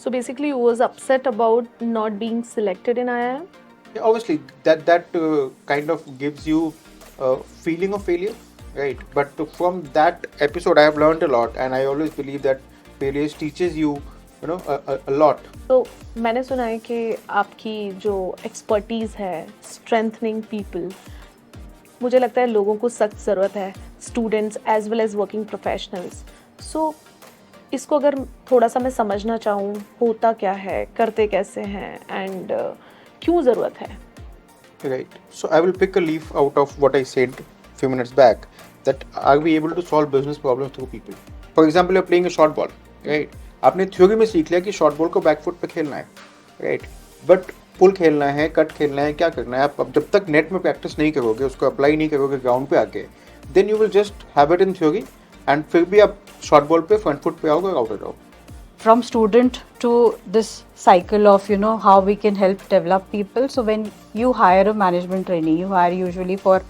So basically, you was upset about not being selected in IIM. Yeah, obviously, that kind of gives you a feeling of failure, right? But from that episode, I have learned a lot, and I always believe that failures teaches you, a lot. तो मैंने सुना है कि आपकी जो expertise है strengthening people, मुझे लगता है लोगों को सख्त ज़रूरत है, students as well as working professionals. So इसको अगर थोड़ा सा मैं समझना चाहूँ, होता क्या है, करते कैसे हैं, एंड क्यों ज़रूरत है. Right. So I will pick a leaf out of what I said few minutes back. That are we able to solve business problems through people? For example, you're playing a short ball, right? आपने theory में सीख लिया कि short ball को back foot पे खेलना है, right? But पुल खेलना है, कट खेलना है, क्या करना है? आप अब जब तक नेट में प्रैक्टिस नहीं करोगे, उसको अप्लाई नहीं करोगे ग्राउंड पे आके, then you will just have it in theory and फिर भी आप शॉर्ट बॉल पे फ्रंट फुट पे आओगे और आउट हो जाओगे. From student to this cycle of how we can help develop people. So when you hire a management trainee, you hire usually for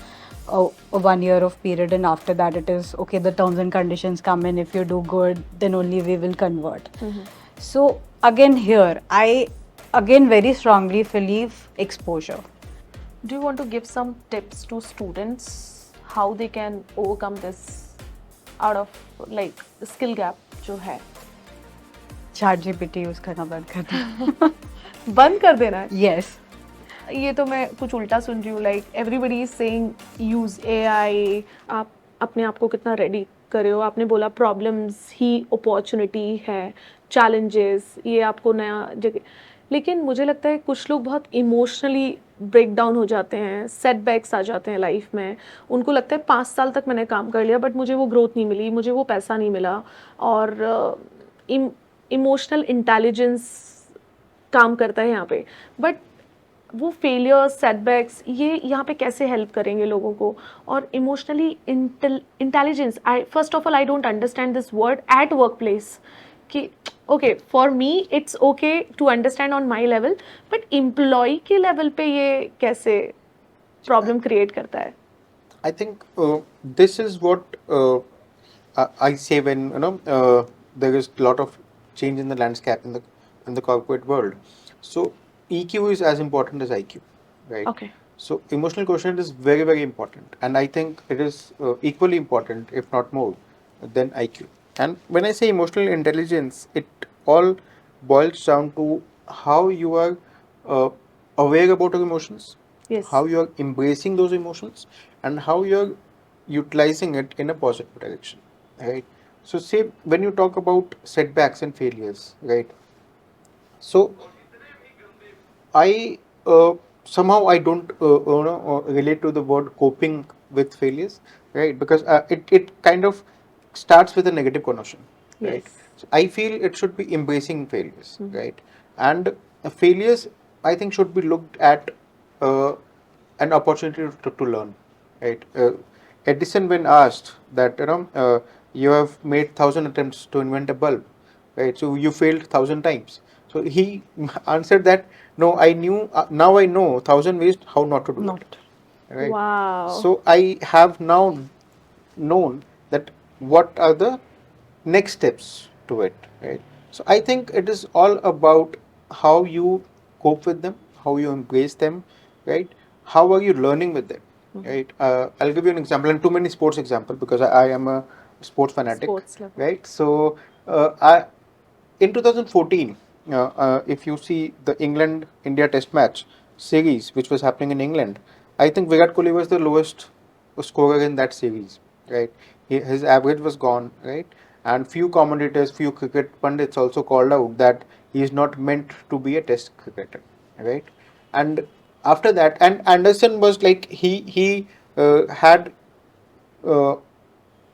a 1 year of period, and after that it is okay, the terms and conditions come in. If you do good, then only we will convert. So again here I again very strongly believe exposure. Do you want to give some tips to students how they can overcome this out of like skill gap जो है? ChatGPT use करना बंद कर दो. बंद कर देना है. Yes. ये तो मैं कुछ उल्टा सुन रही हूँ. Like everybody is saying use AI. आप अपने आप को कितना रेडी करे हो? आपने बोला प्रॉब्लम्स ही अपॉर्चुनिटी है, चैलेंजेस ये आपको नया जगह. लेकिन मुझे लगता है कुछ लोग बहुत इमोशनली ब्रेक डाउन हो जाते हैं, सेटबैक्स आ जाते हैं लाइफ में. उनको लगता है 5 साल तक मैंने काम कर लिया बट मुझे वो ग्रोथ नहीं मिली, मुझे वो पैसा नहीं मिला. और इमोशनल इंटेलिजेंस काम करता है यहाँ पे. बट वो फेलियर सेटबैक्स ये यहाँ पे कैसे हेल्प करेंगे लोगों को? और emotionally intelligence, I first of all I don't understand this word at work place. कि okay for me it's okay to understand on my level, but employ के लेवल पे ये कैसे प्रॉब्लम क्रिएट करता है? I think this is what I say when there is a lot of change in the landscape in the corporate world. So EQ is as important as IQ, right? Okay. So emotional quotient is very very important, and I think it is equally important, if not more, than IQ. And when I say emotional intelligence, it all boils down to how you are uh, aware about your emotions, Yes. how you are embracing those emotions, and how you are utilizing it in a positive direction, right? So say when you talk about setbacks and failures, right? So I somehow I don't relate to the word coping with failures, right? Because it kind of starts with a negative connotation, right? Yes. So I feel it should be embracing failures, right? And failures I think should be looked at uh, an opportunity to learn, right? Edison, when asked that you have made 1,000 attempts to invent a bulb, right? So you failed 1,000 times. So he answered that no, I knew now I know 1,000 ways how not to do Not. it, right? Wow. So I have now known that what are the next steps to it, right? So I think it is all about how you cope with them, how you embrace them, right? How are you learning with them, right? I'll give you an example, and too many sports example because I am a sports fanatic, Sports level. right? So I in 2014, if you see the England India Test match series, which was happening in England, I think Virat Kohli was the lowest scorer in that series, right? His average was gone, right? And few commentators, few cricket pundits also called out that he is not meant to be a Test cricketer, right? And after that, and Anderson was like he had uh,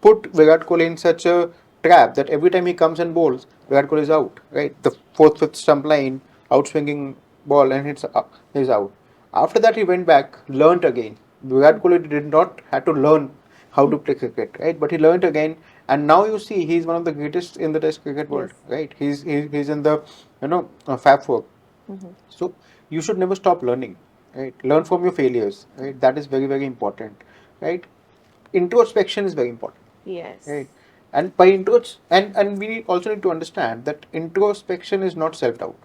put Virat Kohli in such a trap that every time he comes and bowls, Virat Kohli is out. Right, the fourth, fifth stump line, outswinging ball, and he's out. After that, he went back, learnt again. Virat Kohli did not have to learn how to play cricket, right? But he learnt again, and now you see he's one of the greatest in the Test cricket world, Yes. right? He's in the Fab Four. So you should never stop learning, right? Learn from your failures, right? That is very very important, right? Introspection is very important, Yes. right? And by and we also need to understand that introspection is not self-doubt,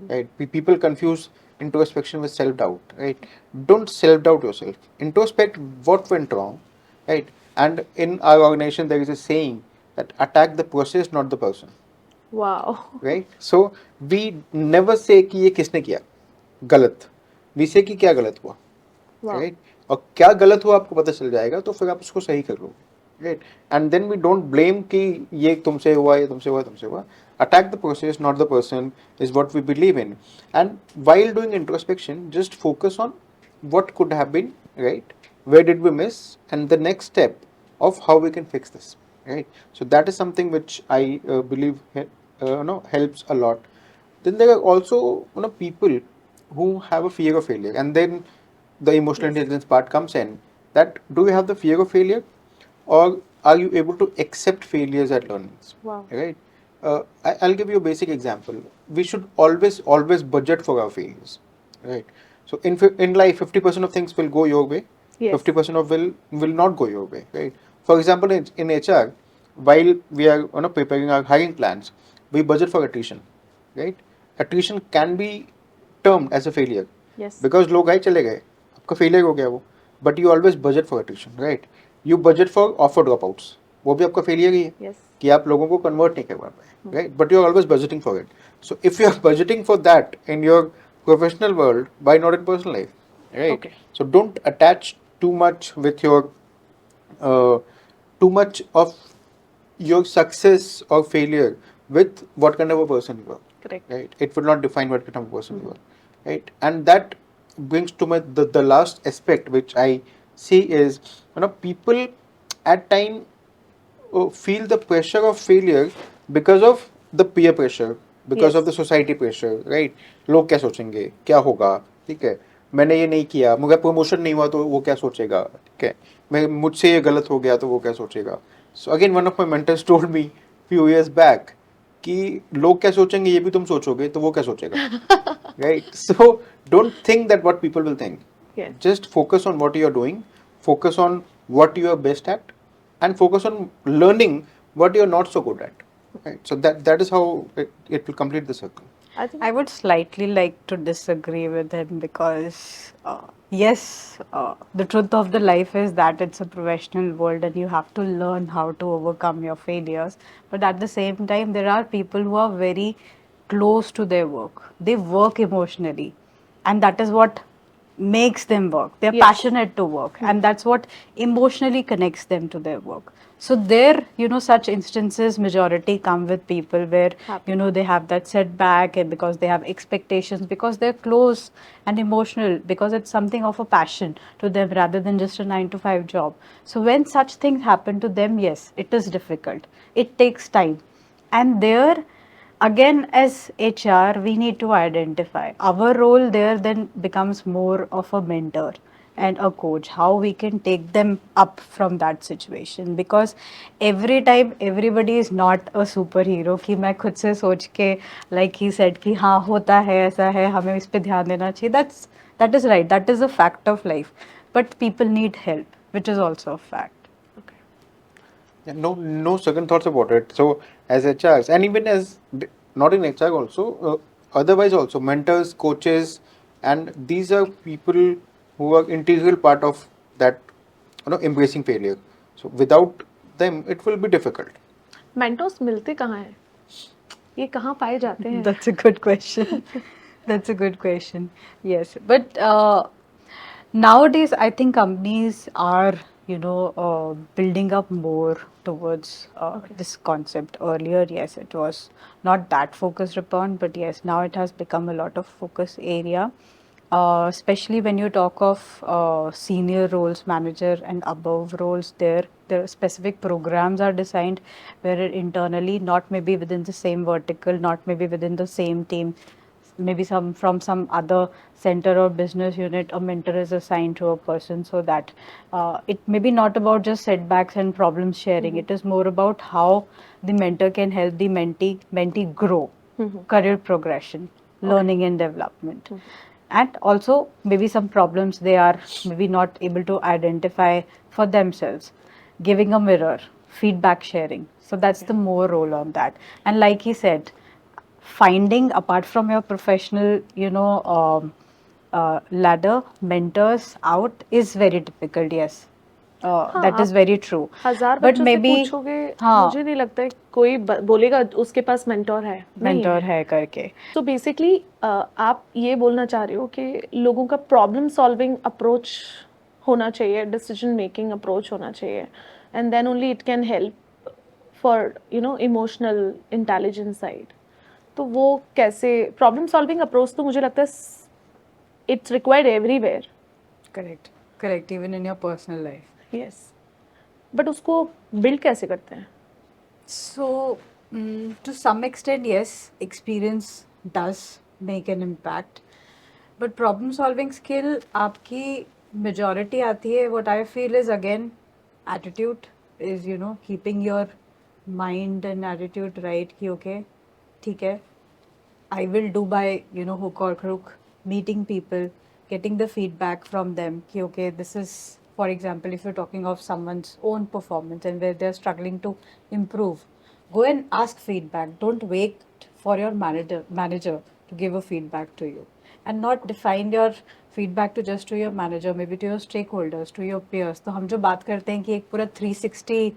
right? People confuse introspection with self-doubt, right? Don't self-doubt yourself. Introspect what went wrong, right? And in our organization, there is a saying that attack the process, not the person, Wow. right? So we never say कि ये किसने किया गलत, we say कि क्या गलत हुआ, Wow. Right और क्या गलत हुआ आपको पता चल जाएगा तो फिर आप उसको सही कर लो, right and then we don't blame कि ये तुमसे हुआ, ये तुमसे हुआ, तुमसे हुआ. Attack the process, not the person, is what we believe in. And while doing introspection, just focus on what could have been, right? Where did we miss? And the next step of how we can fix this, right? So that is something which I believe helps a lot. Then there are also people who have a fear of failure, and then the emotional intelligence part comes in. That do you have the fear of failure, or are you able to accept failures as learnings? Wow. Right. I'll give you a basic example. We should always budget for our failures, right? So in life, 50% of things will go your way, Yes. 50% of will not go your way, right? For example, in HR, while we are preparing our hiring plans, we budget for attrition, right? Attrition can be termed as a failure Yes. because लोग आए चले गए, आपका failure हो गया वो, but you always budget for attrition, right? You budget for offer dropouts, वो भी आपका failure ही है Yes. कि आप लोगों को कन्वर्ट नहीं करवा पाए, right? But you are always budgeting for it. So if you are budgeting for that in your professional world, by not in personal life, right? Okay. So don't attach too much with your too much of your success or failure with what kind of a person you are, Correct. right? It will not define what kind of a person you are, right? And that brings to my the last aspect which I see is people at time feel the pressure of failure because of the peer pressure, because Yes. of the society pressure, right? लोग क्या सोचेंगे, क्या होगा, ठीक है, मैंने ये नहीं किया, मुझे प्रमोशन नहीं हुआ तो वो क्या सोचेगा, ठीक है, मैं मुझसे ये गलत हो गया तो वो क्या सोचेगा. So again, one of my mentors told me few years back कि लोग क्या सोचेंगे ये भी तुम सोचोगे तो वो क्या सोचेगा, right? So don't think that what people will think. Yes. Just focus on what you are doing, focus on what you are best at, and focus on learning what you are not so good at, right? So that is how it will complete the circle. I think I would slightly like to disagree with him because, yes, the truth of the life is that it's a professional world and you have to learn how to overcome your failures. But at the same time, there are people who are very close to their work. They work emotionally, and that is what makes them work. They're Yes. passionate to work, and that's what emotionally connects them to their work. So there, such instances majority come with people where Happen. they have that setback, and because they have expectations, because they're close and emotional, because it's something of a passion to them rather than just a 9 to 5 job. So when such things happen to them, yes, it is difficult, it takes time, and there again, as HR, we need to identify our role there. Then becomes more of a mentor and a coach, how we can take them up from that situation, because every time everybody is not a superhero कि मैं खुद से सोच के like he said कि हाँ होता है ऐसा है हमें इस पे ध्यान देना चाहिए. That is right, that is a fact of life, but people need help, which is also a fact. okay. Yeah, no second thoughts about it. So as HRs and even as not in HR also, otherwise also mentors, coaches, and these are people who are integral part of that embracing failure. So without them it will be difficult. Mentors मिलते कहाँ हैं? ये कहाँ पाए जाते हैं? That's a good question. That's a good question. Yes, but nowadays I think companies are, building up more towards this concept. Earlier, yes, it was not that focused upon, but yes, now it has become a lot of focus area. Especially when you talk of senior roles, manager and above roles, there specific programs are designed where internally, not maybe within the same vertical, not maybe within the same team, maybe some from some other center or business unit, a mentor is assigned to a person, so that it may be not about just setbacks and problem sharing. It is more about how the mentor can help the mentee grow, career progression, learning and development. And also maybe some problems they are maybe not able to identify for themselves, giving a mirror feedback sharing. So that's the more role on that. And like he said, finding apart from your professional, ladder, mentors out is very difficult. Yes, हाँ, that is आप very true. 1000 But बच्चों से maybe, पूछोगे, हाँ, मुझे नहीं लगता है कोई बोलेगा उसके पास मेंटोर है, नहीं mentor है। है करके. तो बेसिकली आप ये बोलना चाह रहे हो कि लोगों का प्रॉब्लम सॉल्विंग अप्रोच होना चाहिए, डिसीजन मेकिंग अप्रोच होना चाहिए, and then only it can help for emotional intelligence side. तो वो कैसे प्रॉब्लम सॉल्विंग अप्रोच, तो मुझे लगता है it's required everywhere. Correct, correct. Even in your personal life. Yes, but उसको बिल्ड कैसे करते हैं? So, to some extent, yes, experience does make an impact. But problem solving skill आपकी majority आती है. What I feel is again attitude is keeping your mind and attitude right कि okay ठीक है, I will do by hook or crook, meeting people, getting the feedback from them कि okay this is, for example, if you're talking of someone's own performance and where they're struggling to improve, go and ask feedback. Don't wait for your manager to give a feedback to you, and not define your feedback to just to your manager, maybe to your stakeholders, to your peers. तो हम जो बात करते हैं कि एक पूरा 360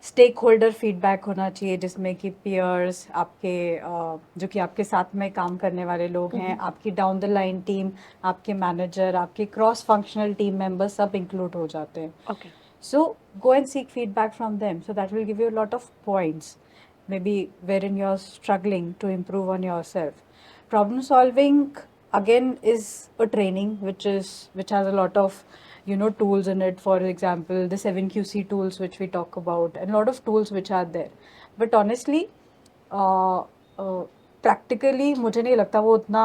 stake holder feedback होना चाहिए जिसमें कि पियर्स आपके जो कि आपके साथ में काम करने वाले लोग हैं, आपकी डाउन द लाइन टीम, आपके मैनेजर, आपके क्रॉस फंक्शनल टीम मेंबर्स सब इंक्लूड हो जाते हैं. Okay, So go and seek feedback from them. So that will give you a lot of points, maybe wherein you're struggling to improve on yourself. Problem solving again is a training which has a lot of tools in it. For example, the 7QC tools which we talk about, and a lot of tools which are there. But honestly, practically मुझे नहीं लगता वो उतना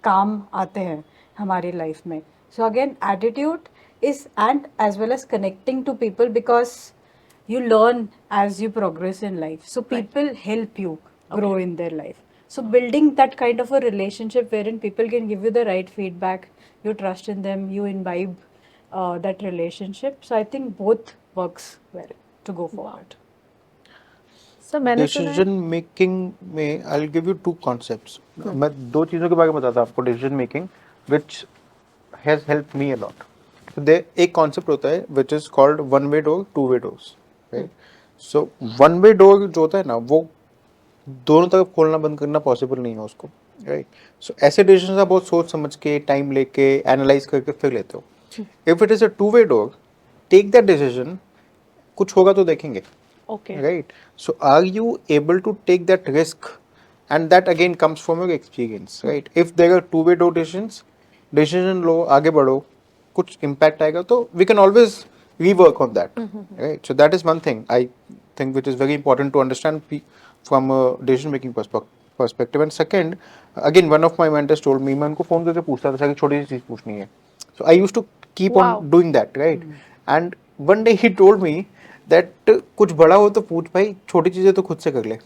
काम आते हैं हमारी life में. So again, attitude is, and as well as connecting to people, because you learn as you progress in life. So people help you grow in their life. So building that kind of a relationship wherein people can give you the right feedback, you trust in them, you imbibe that relationship. So I think both works well to go forward. Sir मैंने सुना है decision making में I will give you two concepts. मैं दो चीज़ों के बारे में बताता हूँ आपको decision making which has help me a lot. एक कॉन्सेप्ट होता है which is called one way door, two way doors, right. So one way door जो होता है ना, वो दोनों तरफ खोलना बंद करना पॉसिबल नहीं है उसको, राइट. सो ऐसे डिसीजन आप बहुत सोच समझ के, टाइम लेके, एनालाइज करके फिर लेते हो. If it is a two way door, take that decision, कुछ होगा तो देखेंगे. Okay, Right. So are you able to take that risk? And that again comes from your experience, right? If there are two-way door decisions, decision लो, आगे बढ़ो, कुछ impact आएगा तो we can always rework on that, right? So that is one thing I think which is very important to understand from a decision-making perspective. And second, again one of my mentors told me, मैं उनको phone करके पूछता था कि छोटी सी चीज़ पूछनी है. So I used to keep Wow. on doing that, right? And one day he told me that कुछ बड़ा हो तो पूछ भाई, छोटी चीज़ें तो खुद से कर ले,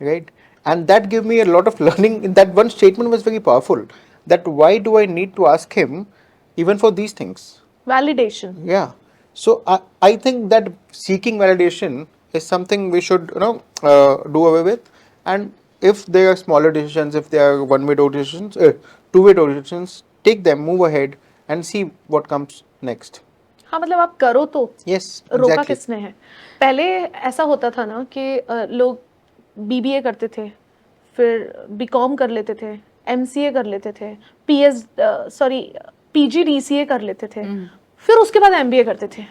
right? And that gave me a lot of learning. That one statement was very powerful, that why do I need to ask him even for these things? Validation. Yeah. So I think that seeking validation is something we should do away with. And if there are smaller decisions, if there are one-way door decisions, two-way door decisions, take them, move ahead, and see what comes next. हाँ, मतलब आप करो तो Yes, रोका exactly. किसने है? पहले ऐसा होता था ना कि लोग बीबीए करते थे, फिर बीकॉम कर लेते थे, एमसीए कर लेते थे, पीजीडीसीए कर लेते थे, फिर उसके बाद एमबीए करते थे.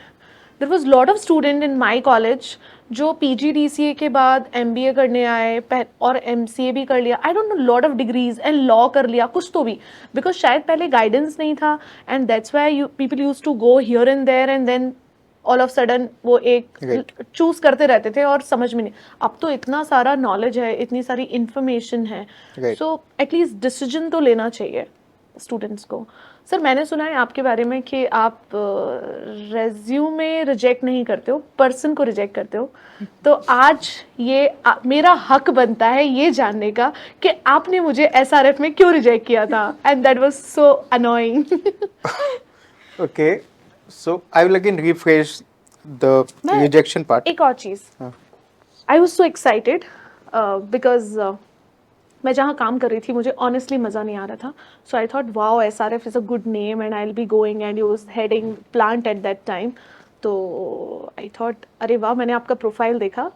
There was lot of student in my college जो पीजीडीसीए के बाद एमबीए करने आए और एमसीए भी कर लिया. I don't know, lot of degrees and law कर लिया, कुछ तो भी, बिकॉज शायद पहले गाइडेंस नहीं था, and that's why people used to go here and there, and then all of sudden वो एक Right. चूज करते रहते थे और समझ में नहीं. अब तो इतना सारा नॉलेज है, इतनी सारी इंफॉर्मेशन है, Right. सो एटलीस्ट डिसीजन तो लेना चाहिए स्टूडेंट्स को. सर मैंने सुना है आपके बारे में कि आप रेज्यूमे रिजेक्ट नहीं करते हो, पर्सन को रिजेक्ट करते हो. तो आज ये मेरा हक बनता है ये जानने का कि आपने मुझे एसआरएफ में क्यों रिजेक्ट किया था, and that was so annoying. Okay, so I will again rephrase the मैं- rejection part. एक और चीज, हाँ. I was so excited because मैं जहाँ काम कर रही थी मुझे ऑनेस्टली मज़ा नहीं आ रहा था. So I thought wow SRF is a good name and I will be going and you was heading plant at that time. तो आई थॉट अरे वाह, मैंने आपका प्रोफाइल देखा,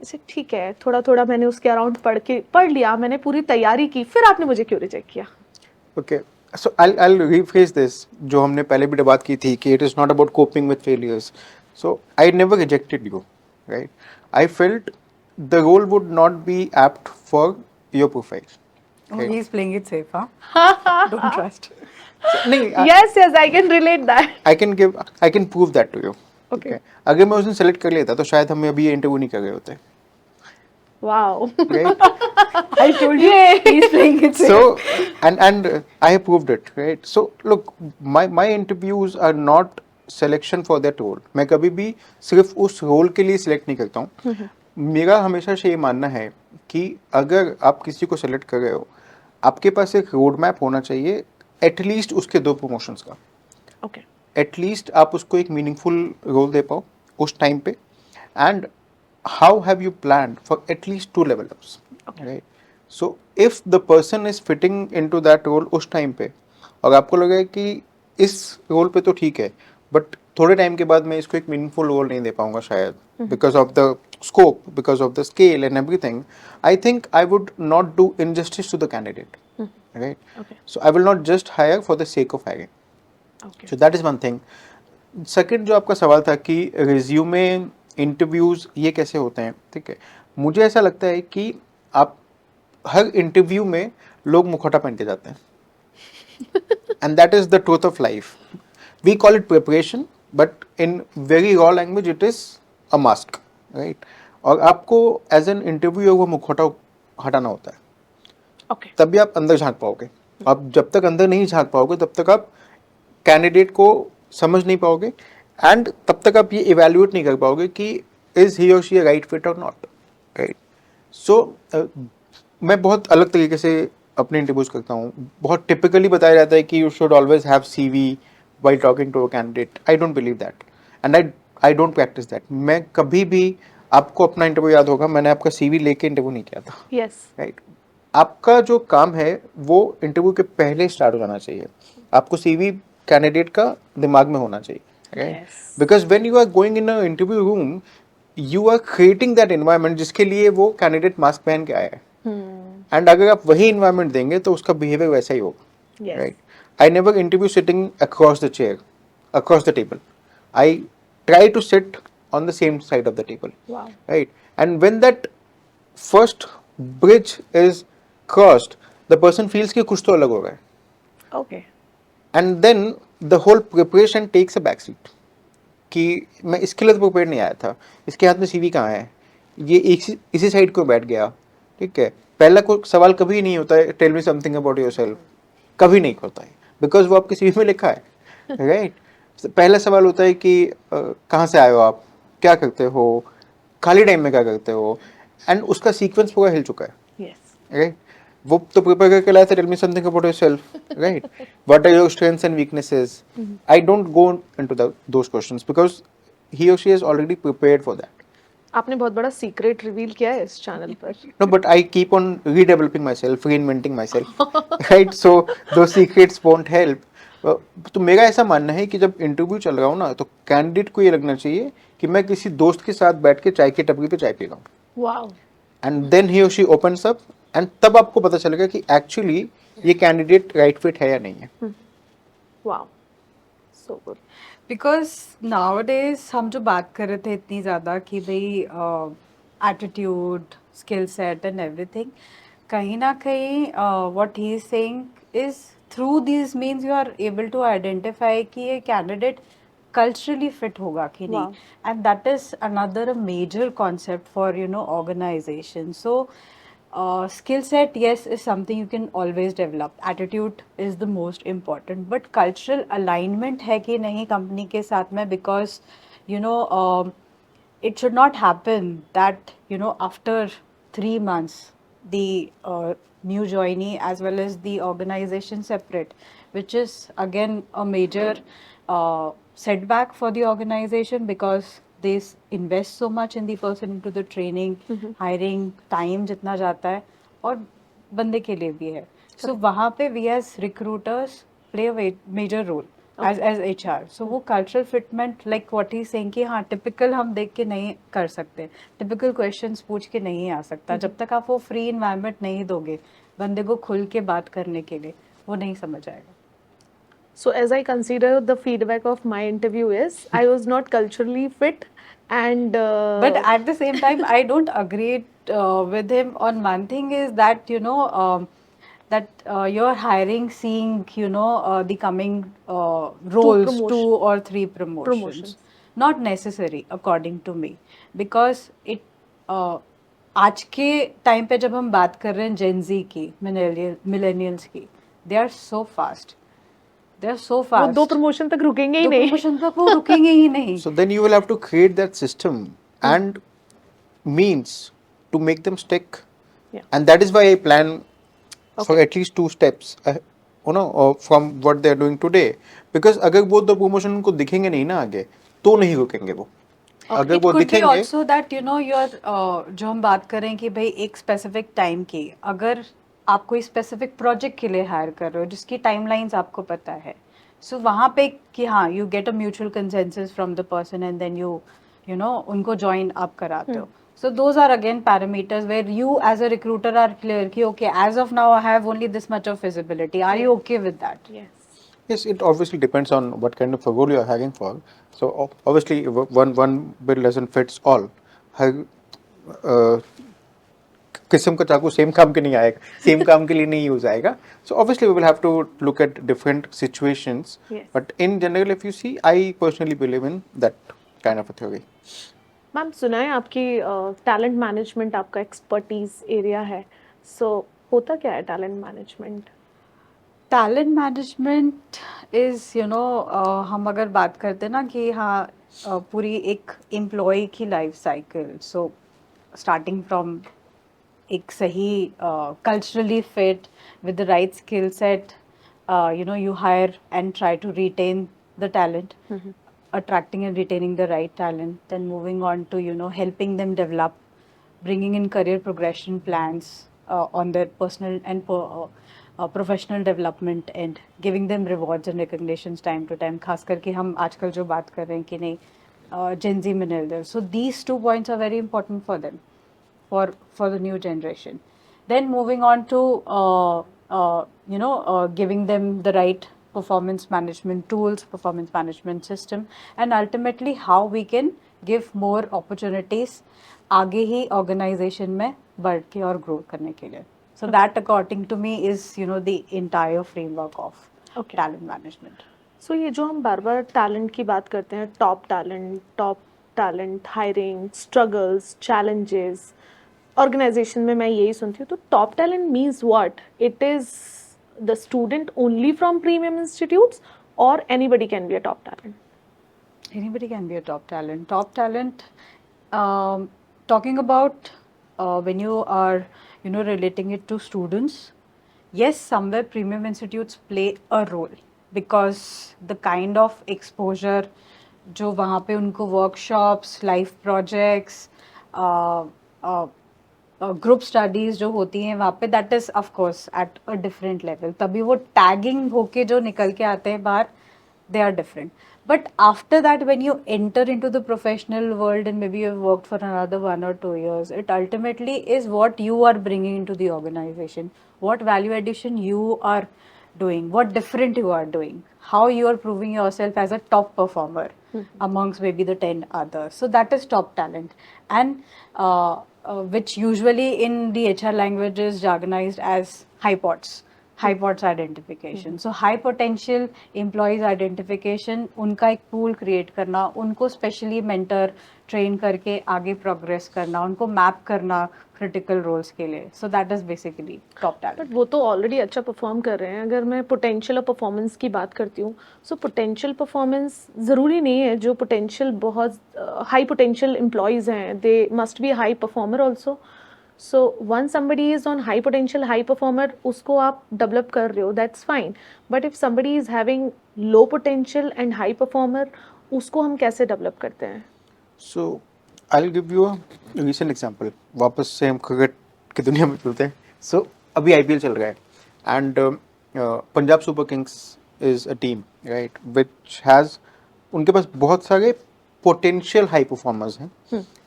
ऐसे ठीक है, थोड़ा थोड़ा मैंने उसके अराउंड पढ़ लिया, मैंने पूरी तैयारी की, फिर आपने मुझे क्यों रिजेक्ट किया? Okay, so I'll rephrase this. जो हमने पहले भी बात की थी कि it is not about coping with failures. So I never rejected you, right? I felt the role would not be apt for your profile. Oh, Right? he's playing it safe, huh? Don't trust. So, नहीं, Yes, yes, I can relate that. I can prove that to you. Okay. Okay. अगर मैं उस दिन select कर लेता तो शायद हम अभी ये इंटरव्यू नहीं कर रहे होते. Wow. Right? I told you, he's playing it safe. So and I have proved it, right? So look, my interviews are not selection for that role. मैं कभी भी सिर्फ उस रोल के लिए सिलेक्ट नहीं करता हूँ. मेरा हमेशा से ये मानना है कि अगर आप किसी को सेलेक्ट कर रहे हो, आपके पास एक रोड मैप होना चाहिए एटलीस्ट उसके 2 प्रमोशंस का. Okay. एटलीस्ट आप उसको एक मीनिंगफुल रोल दे पाओ उस टाइम पे. And how have you plan for at least 2 level ups, right? So if the person is fitting into that role उस टाइम पे और आपको लगे कि इस रोल पे तो ठीक है बट थोड़े टाइम के बाद मैं इसको एक मीनिंगफुल रोल नहीं दे पाऊंगा शायद because of the scope, because of the scale and everything, I think I would not do injustice to the candidate, right? Okay. So I will not just hire for the sake of hiring. Okay. So that is one thing. Second जो आपका सवाल था कि resume interviews ये कैसे होते हैं, ठीक है, मुझे ऐसा लगता है कि आप हर इंटरव्यू में लोग मुखौटा पहन के जाते हैं and that is the truth of life. We call it preparation but in very raw language it is a mask, right? और आपको एज एन इंटरव्यू वो मुखौटा हटाना होता है, Okay. तभी आप अंदर झांक पाओगे. आप जब तक अंदर नहीं झांक पाओगे तब तक आप कैंडिडेट को समझ नहीं पाओगे एंड तब तक आप ये इवेल्युएट नहीं कर पाओगे कि इज ही और शी राइट फिट और नॉट, राइट? सो मैं बहुत अलग तरीके से अपने इंटरव्यूज करता हूँ. बहुत टिपिकली बताया जाता है कि you should always have CV while talking to a candidate. I don't believe that and I don't practice that. मैं कभी भी, आपको अपना इंटरव्यू याद होगा, मैंने आपका CV लेके इंटरव्यू नहीं किया था, Yes. राइट? आपका जो काम है वो इंटरव्यू के पहले स्टार्ट हो जाना चाहिए. आपको CV कैंडिडेट का दिमाग में होना चाहिए, right? Yes. Because when you are going in a interview room you are creating that environment जिसके लिए वो कैंडिडेट मास्क पहन के आया है. एंड अगर आप वही इन्वायरमेंट देंगे तो उसका बिहेवियर वैसा ही होगा, Yes. right? I never interview sitting across the chair, across the table. I try to sit on the same side of the table, Wow. right? And when that first bridge is crossed, the person feels कि कुछ तो अलग हो रहा है. Okay. And then the whole preparation takes a backseat. कि मैं इसके लिए तो प्रिपेयर नहीं आया था, इसके हाथ में CV कहाँ है, ये इसी साइड को बैठ गया, ठीक है. पहला कोई सवाल कभी नहीं होता है tell me something about yourself, कभी नहीं होता है बिकॉज वो आपके CV में लिखा है, राइट? पहला सवाल होता है कि कहाँ से आए हो आप, क्या करते हो, खाली टाइम में क्या करते हो, एंड उसका सीक्वेंस पूरा हिल चुका है, Yes. राइट? वो तो प्रिपेयर करके लाया था tell me something about yourself, right? What are your strengths and weaknesses. I don't go into those questions because he और she has already prepared for that. आपने बहुत बड़ा सीक्रेट रिवील किया है इस चैनल पर. No, but I keep on redeveloping myself, reinventing myself, right? So those secrets won't help. तो मेरा ऐसा मानना है कि जब इंटरव्यू चल रहा हो ना तो कैंडिडेट को ये लगना चाहिए कि मैं किसी दोस्त के साथ बैठ के चाय की टपरी पे चाय पी रहा हूँ. Wow. एंड देन ही और शी ओपन्स अप एंड तब आपको पता चलेगा कि एक्चुअली ये कैंडिडेट राइट फिट है या नहीं है. Wow. So good. Because nowadays हम जो बात कर रहे थे इतनी ज़्यादा कि भाई attitude, skill set and everything, कहीं ना कहीं what he is saying is through this means you are able to identify कि ये कैंडिडेट कल्चरली फिट होगा कि नहीं. Wow. And that is another major concept for organisation. So skill set, yes, is something you can always develop. Attitude is the most important, but cultural alignment है कि नहीं company के साथ में, because it should not happen that after 3 months the new joinee as well as the organization separate, which is again a major setback for the organization, because they invest so much in the person into the training, hiring, time जितना जाता है और बंदे के लिए भी है. So वहाँ पे we as recruiters play a major role as HR. So वो cultural fitment like what he's saying कि हाँ typical हम देख के नहीं कर सकते, typical questions पूछ के नहीं आ सकता. जब तक आप वो free environment नहीं दोगे बंदे को खुल के बात करने के लिए, वो नहीं समझ आएगा. So as I consider, the feedback of my interview is I was not culturally fit, and But at the same time, I don't agree with him on one thing is that, that you're hiring, seeing, the coming roles, promotion- 2 or 3 promotions. Promotions. Not necessary, according to me. Because it, आज के time पे जब हम बात कर रहे हैं Gen Z की, millennials की, they are so fast. They are so वो fast. 2 promotion तक रुकेंगे ही दो नहीं. promotion तक वो रुकेंगे ही नहीं. So then you will have to create that system and means to make them stick. Yeah. And that is why I plan for at least 2 steps, from what they are doing today. Because अगर वो 2 promotion उनको दिखेंगे नहीं ना आगे, तो नहीं रुकेंगे वो. अगर It वो could be दिखेंगे, also that your जो हम बात करें कि भाई एक स्पेसिफिक टाइम की, अगर आप कोई स्पेसिफिक प्रोजेक्ट के लिए हायर कर रहे हो जिसकी टाइमलाइंस आपको पता है, सो वहाँ पे कि हाँ you get a mutual consensus from the person and then you know उनको ज्वाइन आप कराते हो. So those are again parameters where you as a recruiter are clear कि okay, as of now I have only this much of visibility. Are you okay with that? Yes. yes, it obviously depends on what kind of a role you are hiring for. So obviously one bill doesn't fits all. किस्म का चाकू same काम के नहीं आएगा, same काम के लिए नहीं यूज आएगा. So obviously we will have to look at different situations. Yes. But in general, if you see, I personally believe in that kind of a theory. Ma'am सुना है आपकी टैलेंट मैनेजमेंट आपका expertise area है. सो होता क्या है talent management? Talent management is हम अगर बात करते हैं ना कि हाँ पूरी एक एम्प्लॉय की life cycle, so starting from एक सही culturally fit with the right skill set, you hire and try to retain the talent, attracting and retaining the right talent, then moving on to helping them develop, bringing in career progression plans on their personal and professional development, and giving them rewards and recognitions time to time. खास करके हम आजकल जो बात कर रहे हैं कि नहीं Gen Z millennials, so these 2 points are very important for them, for the new generation. Then moving on to giving them the right performance management tools, performance management system, and ultimately how we can give more opportunities आगे ही organization में बढ़ के और grow करने के लिए. So that according to me is the entire framework of talent management. सो ये जो हम बार बार टैलेंट की बात करते हैं, top talent hiring, struggles, challenges, organization में मैं यही सुनती हूँ. तो top talent means what? It is the student only from premium institutes और anybody can be a top talent? Anybody can be a top talent. Top talent, talking about when you are, relating it to students, yes, somewhere premium institutes play a role because the kind of exposure जो वहाँ पे उनको workshops, life projects, group studies जो होती हैं वहाँ पे, that is of course at a different level. तभी वो टैगिंग होके जो निकल के आते हैं बाहर, they are different. But after that, when you enter into the professional world and maybe you've worked for another 1 or 2 years, it ultimately is what you are bringing into the organization, what value addition you are doing, what different you are doing, how you are proving yourself as a top performer amongst maybe the 10 others. So that is top talent, and which usually in the HR language is jargonized as HiPods identification. So high potential employees identification, उनका एक pool create करना, उनको specially mentor train करके आगे progress करना, उनको map करना critical roles के लिए. So that is basically top talent. But वो तो ऑलरेडी अच्छा परफॉर्म कर रहे हैं. अगर मैं पोटेंशियल और परफॉर्मेंस की बात करती हूँ, सो पोटेंशियल परफॉर्मेंस ज़रूरी नहीं है. जो पोटेंशियल बहुत हाई पोटेंशियल एम्प्लॉयज़ हैं, they must be high performer also. So one somebody is on high potential high performer, उसको आप डेवलप कर रहे हो, that's fine. But if somebody is having low potential and high performer, उसको हम कैसे develop करते हैं? So I will give you a recent example. वापस से हम क्रिकेट की दुनिया में चलते हैं. सो अभी आईपीएल चल रहा है and Punjab super Kings is a team, right, which has, उनके पास बहुत सारे पोटेंशियल हाई परफॉर्मर्स हैं.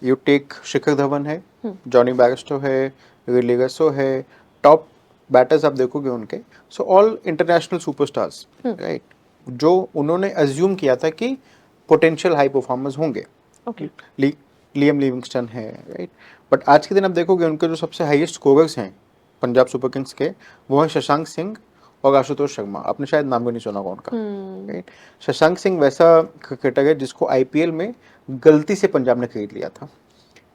यू टेक शिखर धवन है, जॉनी बैरिस्टो है, रिलीगसो है, टॉप बैटर्स आप देखोगे उनके. So all international superstars, right, जो उन्होंने अज्यूम किया था कि पोटेंशियल हाई परफॉर्मर्स होंगे. Okay. लियम लिविंगस्टन है, राइट. बट आज के दिन आप देखोगे उनके जो सबसे हाईएस्ट स्कोरर्स हैं पंजाब सुपर किंग्स के, वो हैं शशांक सिंह और आशुतोष शर्मा. आपने शायद नाम भी नहीं सुना होगा उनका, राइट. शशांक सिंह वैसा क्रिकेटर है जिसको आईपीएल में गलती से पंजाब ने खरीद लिया था.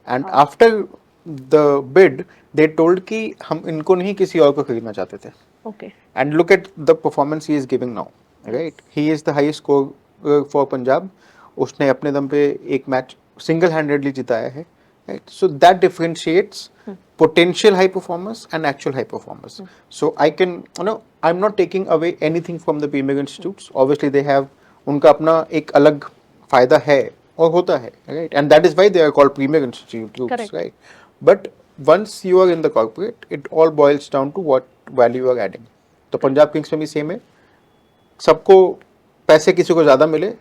And after the bid they told कि हम इनको नहीं किसी और को खरीदना चाहते थे. Okay. And look at the performance he is giving now, right? He is the highest score for Punjab. उसने अपने दम पे एक मैच सिंगल हैंडेडली जिताया है, right? So that differentiates potential high performers and actual high performers. So I can, I'm not taking away anything from the Premier Institutes. Obviously they have, उनका अपना एक अलग फायदा है और होता है, right? And that is why they are called Premier Institutes, Correct. right? But once you are in the corporate, it all boils down to what value you are adding. तो पंजाब किंग्स में भी सेम है. सबको पैसे किसी को ज़्यादा मिले,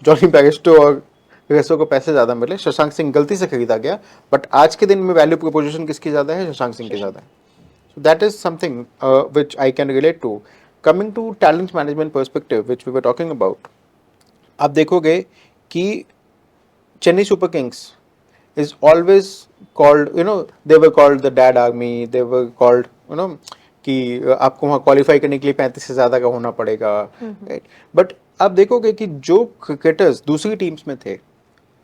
जॉनी बैरिस्टो और रेसो को पैसे ज़्यादा मिले. शशांक सिंह गलती से खरीदा गया, बट आज के दिन में वैल्यू प्रोपोजिशन किसकी ज़्यादा है? शशांक सिंह की ज़्यादा है. So that is something which I can relate to. Coming to talent management perspective which we were talking about, आप देखोगे कि Chennai Super Kings is always called, they were called the dad army, they were called, कि आपको वहाँ qualify करने के लिए 35 से ज़्यादा का होना पड़ेगा, राइट. बट आप देखोगे कि जो क्रिकेटर्स दूसरी टीम्स में थे,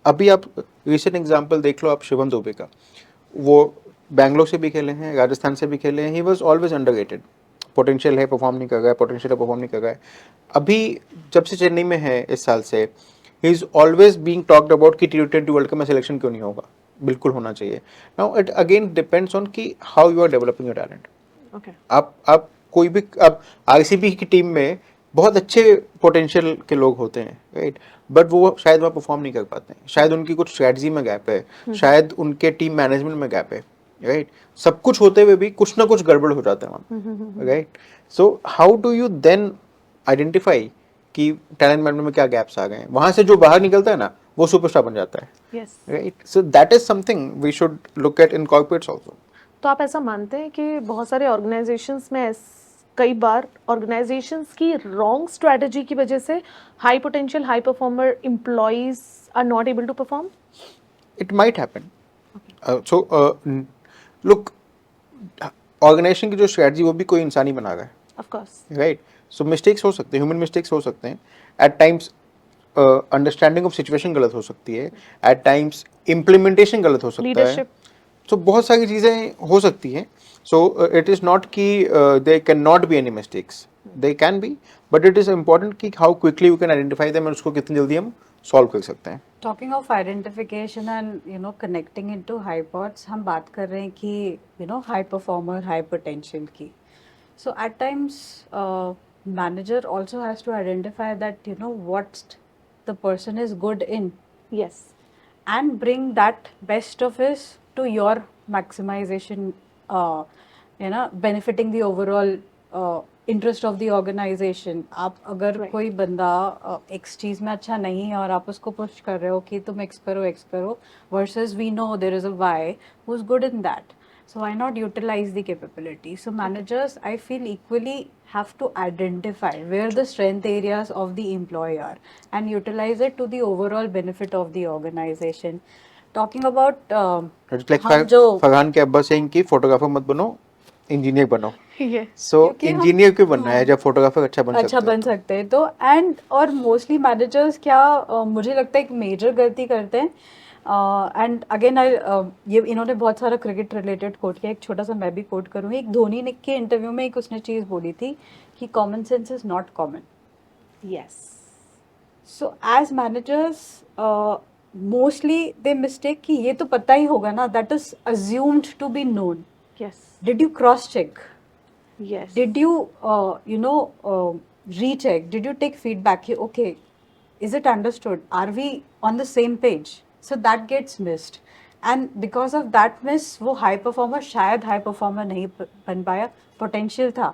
अभी आप रिसेंट एग्जांपल देख लो आप शिवम दुबे का, वो बैंगलोर से भी खेले हैं, राजस्थान से भी खेले हैं. He was always underrated. Potential है, परफॉर्म नहीं कर रहा है, पोटेंशियल है, परफॉर्म नहीं कर रहा है. अभी जब से चेन्नई में है इस साल से, he is always being talked about कि T20 वर्ल्ड कप में सिलेक्शन क्यों नहीं होगा. बिल्कुल होना चाहिए. Now it again depends on कि how you are developing your talent. Okay. आप कोई भी, अब आरसीबी की टीम में बहुत अच्छे पोटेंशियल के लोग होते हैं, राइट, बट वो शायद वहाँ परफॉर्म नहीं कर पाते हैं. शायद उनकी कुछ स्ट्रेटजी में गैप है, शायद उनके टीम मैनेजमेंट में गैप है, राइट. सब कुछ होते हुए भी कुछ ना कुछ गड़बड़ हो जाता है वहाँ, right. So how do you then identify कि टैलेंट मैनेजमेंट में क्या गैप्स आ गए हैं? वहाँ से जो बाहर निकलता है ना, वो सुपरस्टार बन जाता है, Yes. Right. So that is something we should look at in corporates also. तो आप ऐसा मानते हैं कि बहुत सारे ऑर्गेनाइजेशंस में कई बार ऑर्गेनाइजेशंस की रॉन्ग स्ट्रेटजी की वजह से high potential high performer employees are not able to perform? It might happen. Look, organisation की जो स्ट्रेटजी वो भी कोई इंसान ही बना रहा है, of course. Right. So mistakes हो सकते हैं, ह्यूमन मिस्टेक्स हो सकते हैं. At times understanding of situation गलत हो सकती है, एट टाइम्स इम्प्लीमेंटेशन गलत हो सकता है. लीडरशिप. सो बहुत सारी चीज़ें हो सकती हैं. सो इट इज़ नॉट कि they can not be any mistakes, they can be, but it is important कि how quickly you can identify them और उसको कितनी जल्दी हम सॉल्व कर सकते हैं. Talking of identification and connecting into high pods, हम बात कर रहे हैं कि high performer, high potential की. So at times manager also has to identify that what the person is good in yes. and bring that best of his to your maximization, benefiting the overall interest of the organization. आप अगर Right. कोई बंदा x चीज़ में अच्छा नहीं है और आप उसको पुश कर रहे हो कि तुम एक्स करो versus we know there is a Y who's good in that. So why not utilize the capability? So managers, I feel, equally have to identify where the strength areas of the employee are and utilize it to the overall benefit of the organization. Talking about It's like हम जो फरहान के अब्बा saying कि photographer मत बनो, engineer बनो. ये सो क्योंकि हम- इंजीनियर क्यों बनना है जब फोटोग्राफर अच्छा बन सकते हैं? तो एंड और मोस्टली मैनेजर्स क्या मुझे लगता है एक मेजर गलती करते हैं. एंड अगेन आई ये इन्होंने बहुत सारा क्रिकेट रिलेटेड कोट किया, एक छोटा सा मैं भी कोट करूँगी. एक धोनी ने के इंटरव्यू में एक उसने चीज़ बोली थी कि common sense is not common. Yes. So as managers mostly they mistake कि ये तो पता ही होगा ना, that is assumed to be known. Yes. Did you cross check? Yes. Did you recheck? Did you take feedback? Okay, is it understood? Are we on the same page? So that gets missed. And because of that miss, वो high performer शायद high performer नहीं बन पाया, potential था,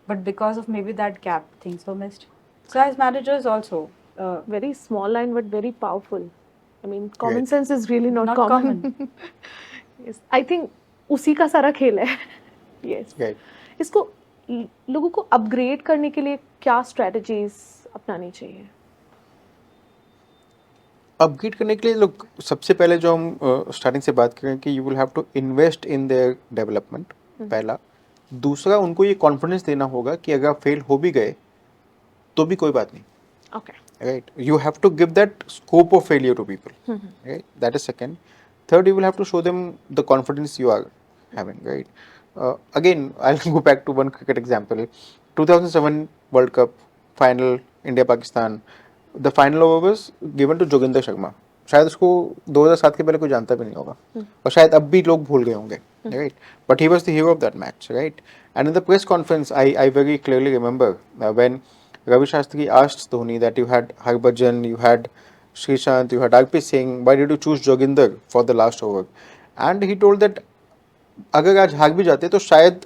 but because of maybe that gap, things were missed. So as managers also, Very small line but very powerful. I mean, common Right. sense is really not Not common. common. Yes, I think उसी का सारा खेल है. Yes. Right. इसको लोगों को upgrade करने के लिए क्या स्ट्रेटजीज अपनानी चाहिए? अपग्रेड करने के लिए लोग सबसे पहले जो हम स्टार्टिंग से बात करें कि you will have to invest in their development, पहला। दूसरा, उनको ये कॉन्फिडेंस देना होगा कि अगर आप फेल हो भी गए तो भी कोई बात नहीं, Okay. right? You have to give that scope of failure to people, right? That is second. Third, you will have to show them the confidence you are having, right? Again, I'll go back to one cricket example. 2007 World Cup final, India Pakistan. The final over was given to Joginder Sharma. शायद उसको 2007 के पहले कोई जानता भी नहीं होगा, और शायद अब भी लोग भूल गए होंगे, right? But he was the hero of that match, right? And in the press conference, I very clearly remember when Ravi Shastri asked Dhoni that you had Harbhajan, you had Srishant, you had RP Singh, why did you choose Joginder for the last over? And he told that अगर आज हार भी जाते तो शायद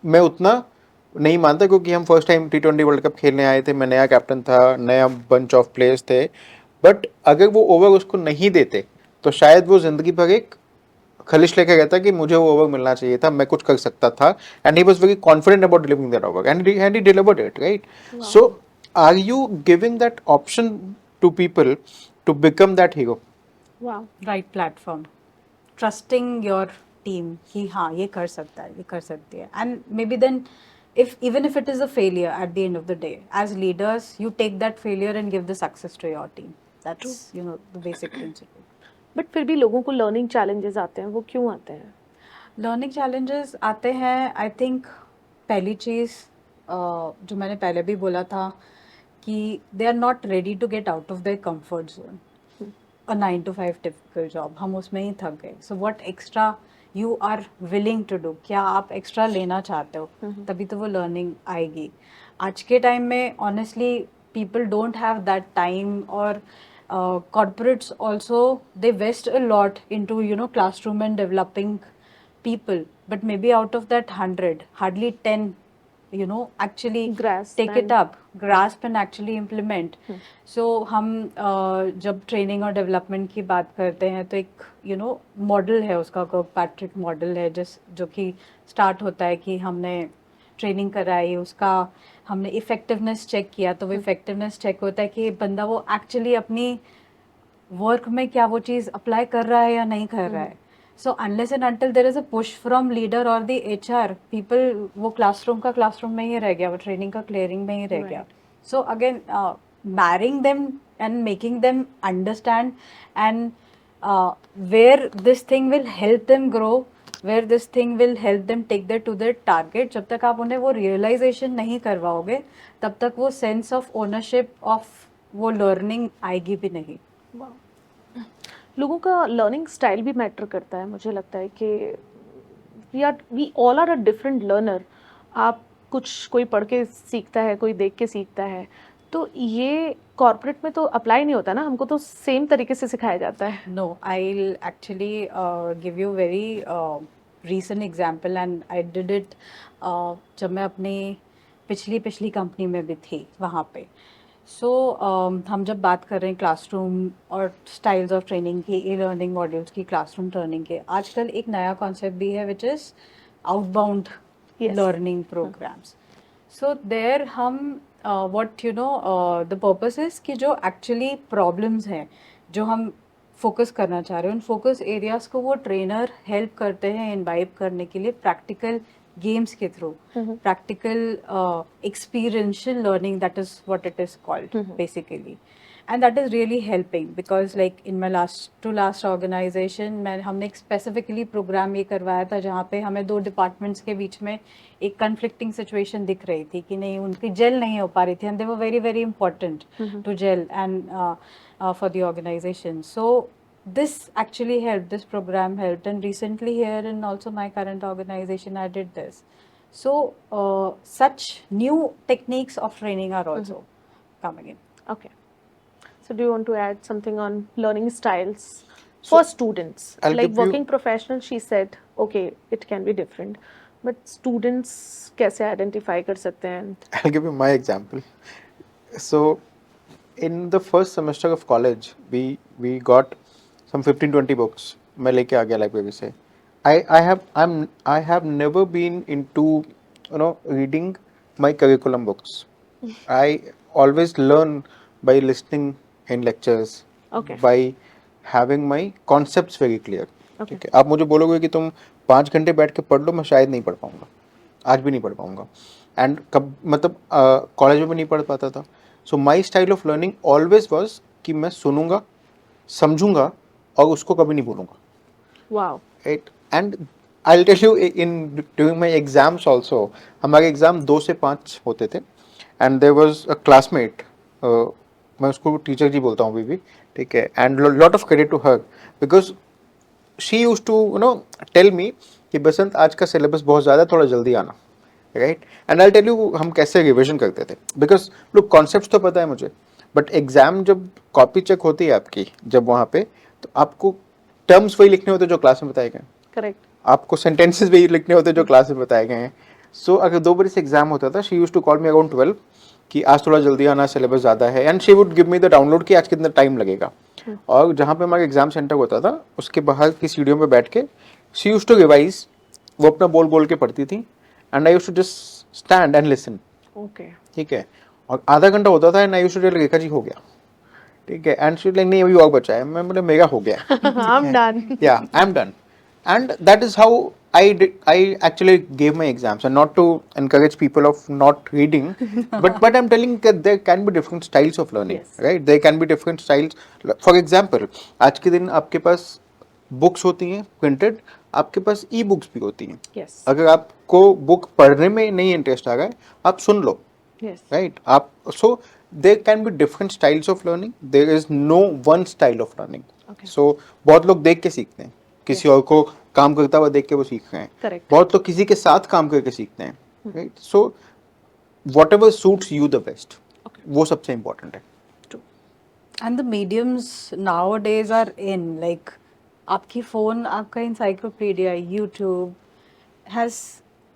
मैं उतना नहीं मानता, क्योंकि हम first time T20 world cup खेलने आए थे, मैं नया कैप्टन था, नया बंच ऑफ प्लेयर्स थे, बट अगर वो ओवर उसको नहीं देते तो शायद वो जिंदगी भर एक खलिश लेके गया था कि मुझे वो ओवर मिलना चाहिए था, मैं कुछ कर सकता था, and he was very confident about delivering that over and he delivered it, right? So are you giving that option to people to become that hero? Wow. right platform, trusting your team कि हाँ ये कर सकता है, ये कर सकती है, and maybe then if even if it is a failure at the end of the day, as leaders you take that failure and give the success to your team. That's you know the basic principle. But फिर भी लोगों को learning challenges आते हैं, वो क्यों आते हैं? लर्निंग चैलेंजेस आते हैं, आई थिंक पहली चीज़ जो मैंने पहले भी बोला था कि they are not ready to get out of their comfort zone. A 9 to 5 typical job, हम उसमें ही थक गए. So what extra you are willing to do, क्या आप एक्स्ट्रा लेना चाहते हो, तभी तो वो लर्निंग आएगी. आज के टाइम में honestly people don't have that time, और corporates also they invest a lot into you know classroom and developing people, but maybe out of that 100 hardly 10 you know actually Grasp take it and- up, grasp and actually implement. So हम जब training और development की बात करते हैं तो एक you know model है उसका, पैट्रिक मॉडल है, जो कि स्टार्ट होता है कि हमने ट्रेनिंग कराई, उसका हमने इफेक्टिवनेस चेक किया, तो वो इफेक्टिवनेस चेक होता है कि बंदा वो एक्चुअली अपनी वर्क में क्या वो चीज़ अप्लाई कर रहा है या नहीं कर रहा है. So unless and until there is a push from leader और द एचआर पीपल, वो क्लासरूम में ही रह गया, वो ट्रेनिंग का क्लियरिंग में ही रह गया. So again marrying them and making them understand and where this thing will help them grow, where this thing will help them take their to their target. जब तक आप उन्हें वो realization नहीं करवाओगे तब तक वो sense of ownership of वो learning आएगी भी नहीं. लोगों का लर्निंग स्टाइल भी मैटर करता है, मुझे लगता है कि we all are a different learner. आप कोई पढ़ के सीखता है, कोई देख के सीखता है, तो ये कॉर्पोरेट में तो अप्लाई नहीं होता ना, हमको तो सेम तरीके से सिखाया जाता है. No, I'll actually give you very recent example and I did it जब मैं अपनी पिछली कंपनी में भी थी वहाँ पे. सो हम जब बात कर रहे हैं क्लासरूम और स्टाइल्स ऑफ ट्रेनिंग की, ई लर्निंग मॉड्यूल्स की, क्लासरूम टर्निंग के, आजकल एक नया कॉन्सेप्ट भी है which is outbound Yes. Learning programmes. So there हम what you know the purpose is कि जो एक्चुअली प्रॉब्लम्स हैं जो हम फोकस करना चाह रहे हैं, उन फोकस एरियाज को वो ट्रेनर हेल्प करते हैं इनवाइब करने के लिए प्रैक्टिकल गेम्स के through, practical experiential learning, that is what it is called basically. And that is really helping because like in my last organization हमने एक specifically program ये करवाया था जहाँ पे हमें दो departments के बीच में एक conflicting situation दिख रही थी कि नहीं, उनकी gel नहीं हो पा रही थी, and they were very very important to gel and for the organization. So this actually helped, this program helped, and recently here in also my current organization I did this. So such new techniques of training are also coming in. Okay. So do you want to add something on learning styles? for students, I'll like give you- working professional, she said okay it can be different, but students कैसे identify कर सकते हैं? I'll give you my example. So in the first semester of college, we got some 15-20 books. मैं लेके आ गया library से. I have never been into reading my curriculum books. I always learn by listening in lectures. Okay. By having my concepts very clear. Okay. ठीक है. आप मुझे बोलोगे कि तुम 5 घंटे बैठ के पढ़ लो, मैं शायद नहीं पढ़ पाऊंगा, आज भी नहीं पढ़ पाऊंगा. एंड कब मतलब कॉलेज में भी नहीं पढ़ पाता था. So my style of learning always was कि मैं सुनूंगा, समझूंगा और उसको कभी नहीं बोलूंगा. wow Right? And I'll tell you, in during my exams also, हमारे एग्जाम 2 से 5 होते थे. And there was a classmate, मैं उसको टीचर जी बोलता हूँ अभी भी, ठीक है. And lot of credit to her, because she used to tell me कि बसंत आज का सिलेबस बहुत ज़्यादा, थोड़ा जल्दी आना. Right. And I tell you हम कैसे रिविजन करते थे. बिकॉज लुक, कॉन्सेप्ट तो पता है मुझे, बट एग्जाम जब कॉपी चेक होती है आपकी, जब वहाँ पे, तो आपको टर्म्स वही लिखने होते जो क्लास में बताए गए, correct आपको सेंटेंसेस वही लिखने होते जो क्लास में बताए गए हैं. सो अगर 2 बजे से एग्जाम होता था, she used to call me around 12 कि आज थोड़ा जल्दी आना, सिलेबस ज़्यादा है. And she would give me the download कि आज कितना टाइम लगेगा. और जहाँ पे हमारा एग्जाम सेंटर होता था, उसके बाहर की सीढ़ियों पे बैठ के शी यूज्ड टू रिवाइज. वो अपना बोल बोल के पढ़ती थी. And I used to just stand and listen. okay ठीक है. और आधा घंटा होता था and I used to tell Rekha ji हो गया, ठीक है. एंड शी लाइक नहीं अभी और बचा है. मैं बोला मेरा हो गया. I'm done. Yeah, I'm done. And that is how I actually gave my exams, and not to encourage people of not reading, but I'm telling that there can be different styles of learning. Yes. Right? There can be different styles. For example, आज के दिन आपके पास books होती हैं printed, आपके पास e books भी होती हैं. yes अगर आपको बुक पढ़ने में नहीं इंटरेस्ट आ रहा है, आप सुन लो. yes Right? आप so there can be different styles of learning. There is no one style of learning. Okay. So बहुत लोग देख के सीखते हैं, किसी और को काम करता हुआ देख के वो सीख रहे हैं. Correct. बहुत लोग किसी के साथ काम करके सीखते हैं. Right? So whatever suits you the best, Okay. वो सबसे important है. true And the mediums nowadays are in, like आपकी phone आपका encyclopedia, YouTube has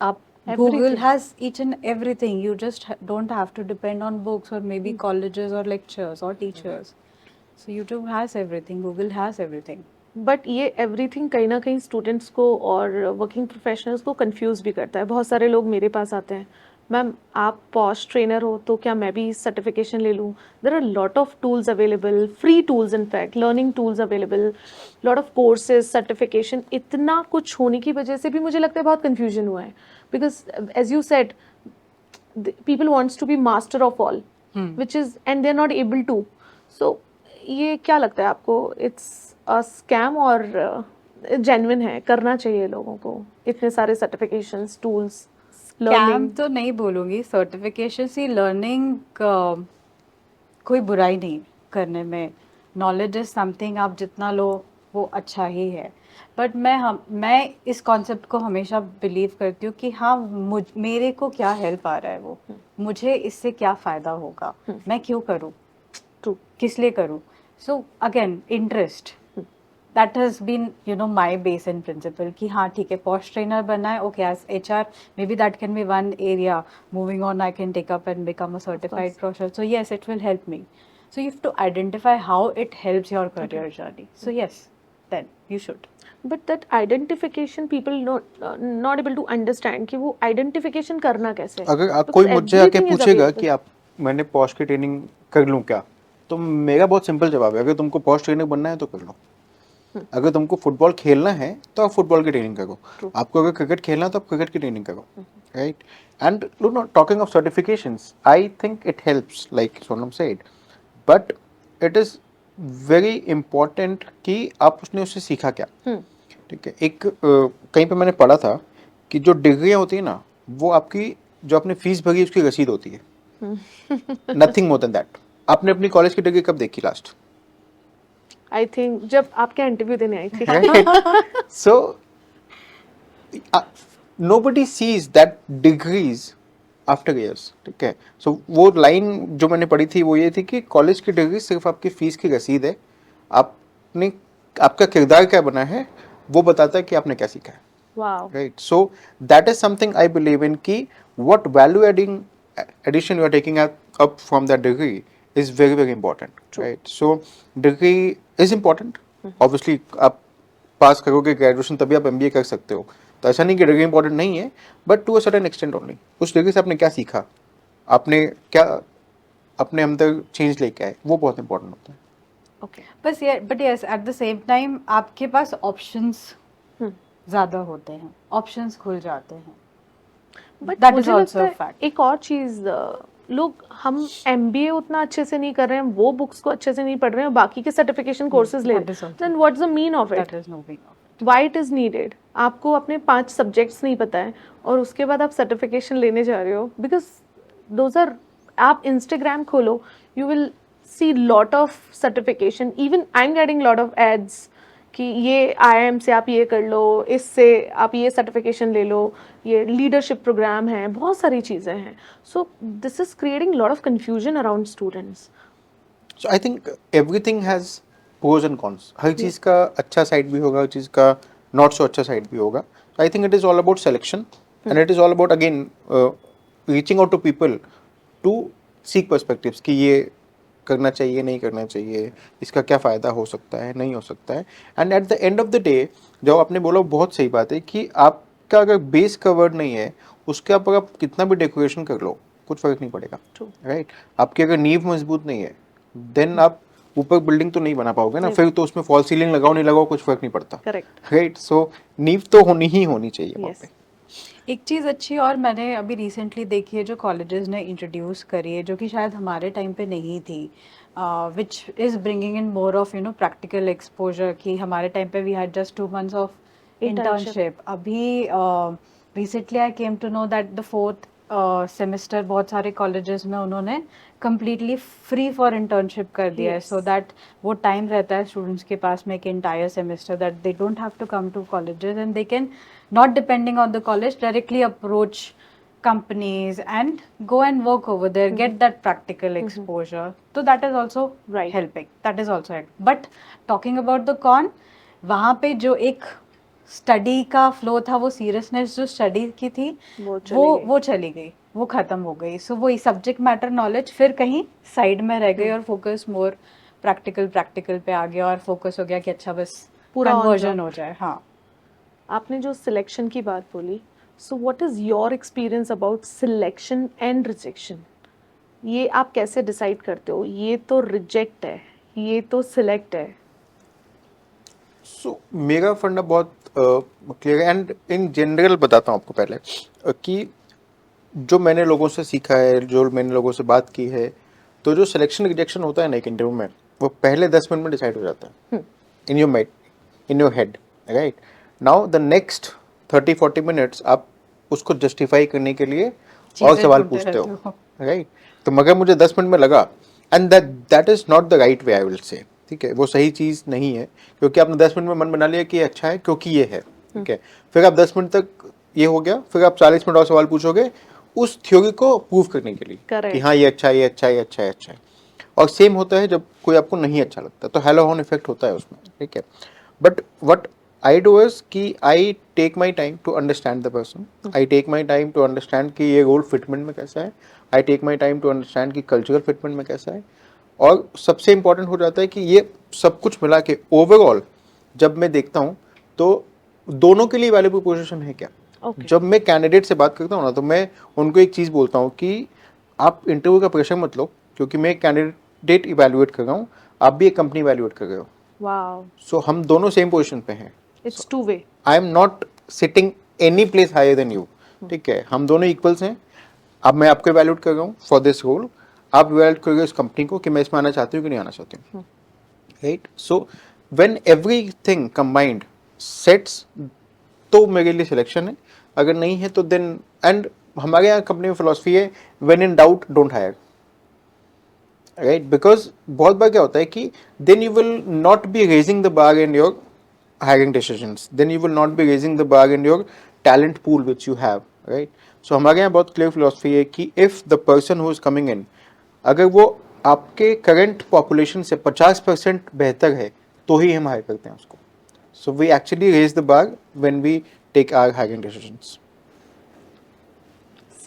आप Google Everything. has each and everything. You just don't have to depend on books or maybe colleges or lectures or teachers. So YouTube has everything. Google has everything. But ये everything कहीं ना कहीं students को और working professionals को confuse भी करता है. बहुत सारे लोग मेरे पास आते हैं, मैम आप पॉश ट्रेनर हो तो क्या मैं भी सर्टिफिकेशन ले लूँ? There are lot of tools available, free tools, in fact learning tools available, lot of courses, certification, इतना कुछ होने की वजह से भी मुझे लगता है बहुत कन्फ्यूजन हुआ है. Because as you said, people wants to be master of all, which is, and they're not able to. So ये क्या लगता है आपको, it's a scam और genuine है, करना चाहिए लोगों को इतने सारे certifications, tools, learning? कैम तो नहीं बोलूँगी, सर्टिफिकेशन सी लर्निंग कोई बुराई नहीं करने में. नॉलेज इज समथिंग, आप जितना लो वो अच्छा ही है. बट मैं इस कॉन्सेप्ट को हमेशा बिलीव करती हूँ कि हाँ मेरे को क्या हेल्प आ रहा है, वो मुझे इससे क्या फ़ायदा होगा, मैं क्यों करूँ, True. किस लिए करूँ. So again interest, that has been my base and principle कि हाँ ठीक है पॉश ट्रेनर बनना है, okay as HR may be that can be one area. Moving on I can take up and become a certified professional. So yes it will help me. So you have to identify how it helps your career journey. So yes, then you should. But that identification people not able to understand कि वो identification करना कैसे है. अगर आप Because कोई मुझसे आके everything is पूछेगा available. कि आप मैंने पॉश की ट्रेनिंग कर लूँ क्या, तो मेरा बहुत सिंपल जवाब है, अगर तुमको पॉश ट्रेनर बनना है तो कर लो. अगर तुमको फुटबॉल खेलना है तो आप फुटबॉल की ट्रेनिंग करो. आपको अगर क्रिकेट खेलना है तो आप क्रिकेट की ट्रेनिंग करो. Right. And talking of certifications, I think it helps like Sonam said, but it is very important कि आप उसने उससे सीखा क्या. ठीक है. एक कहीं पे मैंने पढ़ा था कि जो डिग्रियां होती है ना, वो आपकी जो आपने फीस भरी उसकी रसीद होती है. Nothing more than that. आपने अपनी कॉलेज की डिग्री कब देखी लास्ट? I think जब आपके इंटरव्यू देने आई थी. Right? So nobody sees that degrees after years. ठीक है. So वो लाइन जो मैंने पढ़ी थी वो ये थी कि कॉलेज की डिग्री सिर्फ आपकी फीस की रसीद है. आपने आपका किरदार क्या बना है वो बताता है कि आपने क्या सीखा है. Wow. Right. So that is something I believe in ki what value adding addition you are taking up from that degree is very very important. True. Right. So degree is important. Obviously आप पास करोगे graduation तभी आप MBA कर सकते हो. तो ऐसा नहीं कि डिग्री इंपॉर्टेंट नहीं है but to a certain extent only. उस डिग्री से आपने क्या सीखा, आपने क्या अपने अंदर चेंज लेके आए, वो बहुत इंपॉर्टेंट होता है. Okay. But yes at the same time आपके पास ऑप्शंस Hmm. ज्यादा होते हैं, ऑप्शंस खुल जाते हैं. बट That is मुझे also लगता a है fact. एक और चीज, लोग हम एमबीए उतना अच्छे से नहीं कर रहे हैं, वो बुक्स को अच्छे से नहीं पढ़ रहे हैं, बाकी के सर्टिफिकेशन कोर्सेज ले that रहे is हैं. also- then what's the mean of it? That is no big of why it is needed? आपको अपने 5 सब्जेक्ट्स नहीं पता है और उसके बाद आप सर्टिफिकेशन लेने जा रहे हो, बिकॉज दोज आर, आप इंस्टाग्राम खोलो, you will see lot of certification. Even I am getting lot of ads कि ये IIM से आप ये कर लो, इससे आप ये सर्टिफिकेशन ले लो, ये लीडरशिप प्रोग्राम है, बहुत सारी चीज़ें हैं. So this is creating lot of confusion around students. So I think everything has pros and cons. हर चीज़ का अच्छा साइड भी होगा, हर चीज़ का नॉट सो अच्छा साइड भी होगा. I think it is all about selection and it is all about again reaching out to people to seek perspectives कि ये करना चाहिए, नहीं करना चाहिए, इसका क्या फ़ायदा हो सकता है, नहीं हो सकता है. And at the end of the day जो आपने बोला बहुत सही बात है कि आपका अगर बेस कवर्ड नहीं है उसके ऊपर आप कितना भी डेकोरेशन कर लो कुछ फ़र्क नहीं पड़ेगा. True. राइट. आपकी अगर नींव मजबूत नहीं है देन आप ऊपर बिल्डिंग तो नहीं बना पाओगे ना. फिर तो उसमें फॉल सीलिंग लगाओ नहीं लगाओ कुछ फर्क नहीं पड़ता. करेक्ट. राइट. सो नींव तो होनी ही होनी चाहिए वहाँ यस. पे. एक चीज़ अच्छी और मैंने अभी रिसेंटली देखी है जो कॉलेजेस ने इंट्रोड्यूस करी है, जो कि शायद हमारे टाइम पे नहीं थी, which is bringing in more of practical exposure. कि हमारे टाइम पे we had just 2 months of internship. अभी recently I came to know that the 4th semester बहुत सारे कॉलेजेस में उन्होंने कम्प्लीटली फ्री फॉर इंटर्नशिप कर दिया है, Yes. सो दैट वो टाइम रहता है स्टूडेंट्स के पास में एक entire semester that they don't have to come to colleges and they can not depending on the college directly approach companies and go and work over there, get that practical exposure. So that is also Right. helping, that is also it. But talking about the con, वहाँ पे जो एक study का flow था, वो seriousness जो study की थी वो चली गई, वो खत्म हो गई. सो वो सब्जेक्ट मैटर नॉलेज फिर कहीं साइड में रह गई और फोकस मोर प्रैक्टिकल पे आ गया और फोकस हो गया कि अच्छा बस पूरा on कन्वर्जन job. हो जाए. हाँ. आपने जो सिलेक्शन की बात बोली, so what is your experience about selection and rejection? ये आप कैसे डिसाइड करते हो, ये तो रिजेक्ट है, ये तो सिलेक्ट है? सो मेरा फंडा बहुत क्लियर है एंड इन जनरल बताता हूँ आपको पहले कि जो मैंने लोगों से सीखा है, जो मैंने लोगों से बात की है, तो जो सिलेक्शन रिजेक्शन होता है ना एक इंटरव्यू में, वो पहले 10 मिनट में डिसाइड हो जाता है in your mind, in your head. Right. Now the next 30-40 minutes आप उसको जस्टिफाई करने के लिए और चीज़ें सवाल ढूंढते पूछते रहते हो. हो. राइट. तो मगर मुझे 10 मिनट में लगा and that is not the right way I will say. ठीक है, वो सही चीज़ नहीं है क्योंकि आपने 10 मिनट में मन बना लिया कि ये अच्छा है क्योंकि ये है. ठीक है, फिर आप 10 मिनट तक ये हो गया, फिर आप 40 मिनट और सवाल पूछोगे उस थ्योरी को प्रूव करने के लिए Correct. कि हाँ ये अच्छा है, ये अच्छा है, ये अच्छा है, अच्छा है. और सेम होता है जब कोई आपको नहीं अच्छा लगता, तो हेलो हॉर्न इफेक्ट होता है उसमें. ठीक है, but what I do is कि I take my time to understand the person. I take my time to understand कि ये रोल फिटमेंट में कैसा है. I take my time to understand कि कल्चरल फिटमेंट में कैसा है. और सबसे इंपॉर्टेंट हो जाता है कि ये सब कुछ मिला के ओवरऑल जब मैं देखता हूँ तो दोनों के लिए वैल्यूबल पोजीशन है क्या. Okay. जब मैं कैंडिडेट से बात करता हूँ ना तो मैं उनको एक चीज़ बोलता हूँ कि आप इंटरव्यू का प्रेशर मत लो क्योंकि मैं एक कैंडिडेट इवैल्यूएट कर रहा हूँ, आप भी एक कंपनी इवैल्यूएट कर रहे हो. वाओ, सो हम दोनों सेम पोजीशन पे हैं. It's two way. I am not sitting any place higher than you. ठीक है, हम दोनों इक्वल्स हैं. अब मैं आपको इवैल्यूएट कर रहा हूँ फॉर दिस रोल, आप इवैल्यूएट कर रहे हो इस कंपनी को कि मैं इसमें आना चाहती हूँ कि नहीं आना चाहती हूँ. Right. So when everything combined sets तो मेरे लिए सिलेक्शन है. अगर नहीं है तो देन, एंड हमारे यहाँ कंपनी में फिलॉसफी है when in doubt don't hire. Right. Because बहुत बार क्या होता है कि then you will not be raising the bar in your hiring decisions, then you will not be raising the bar in your talent pool which you have. Right. So हमारे यहाँ बहुत clear philosophy है कि if the person who is coming in, अगर वो आपके current population से 50% बेहतर है तो ही हम हायर करते हैं उसको. So we actually raise the bar when we take our hiring decisions.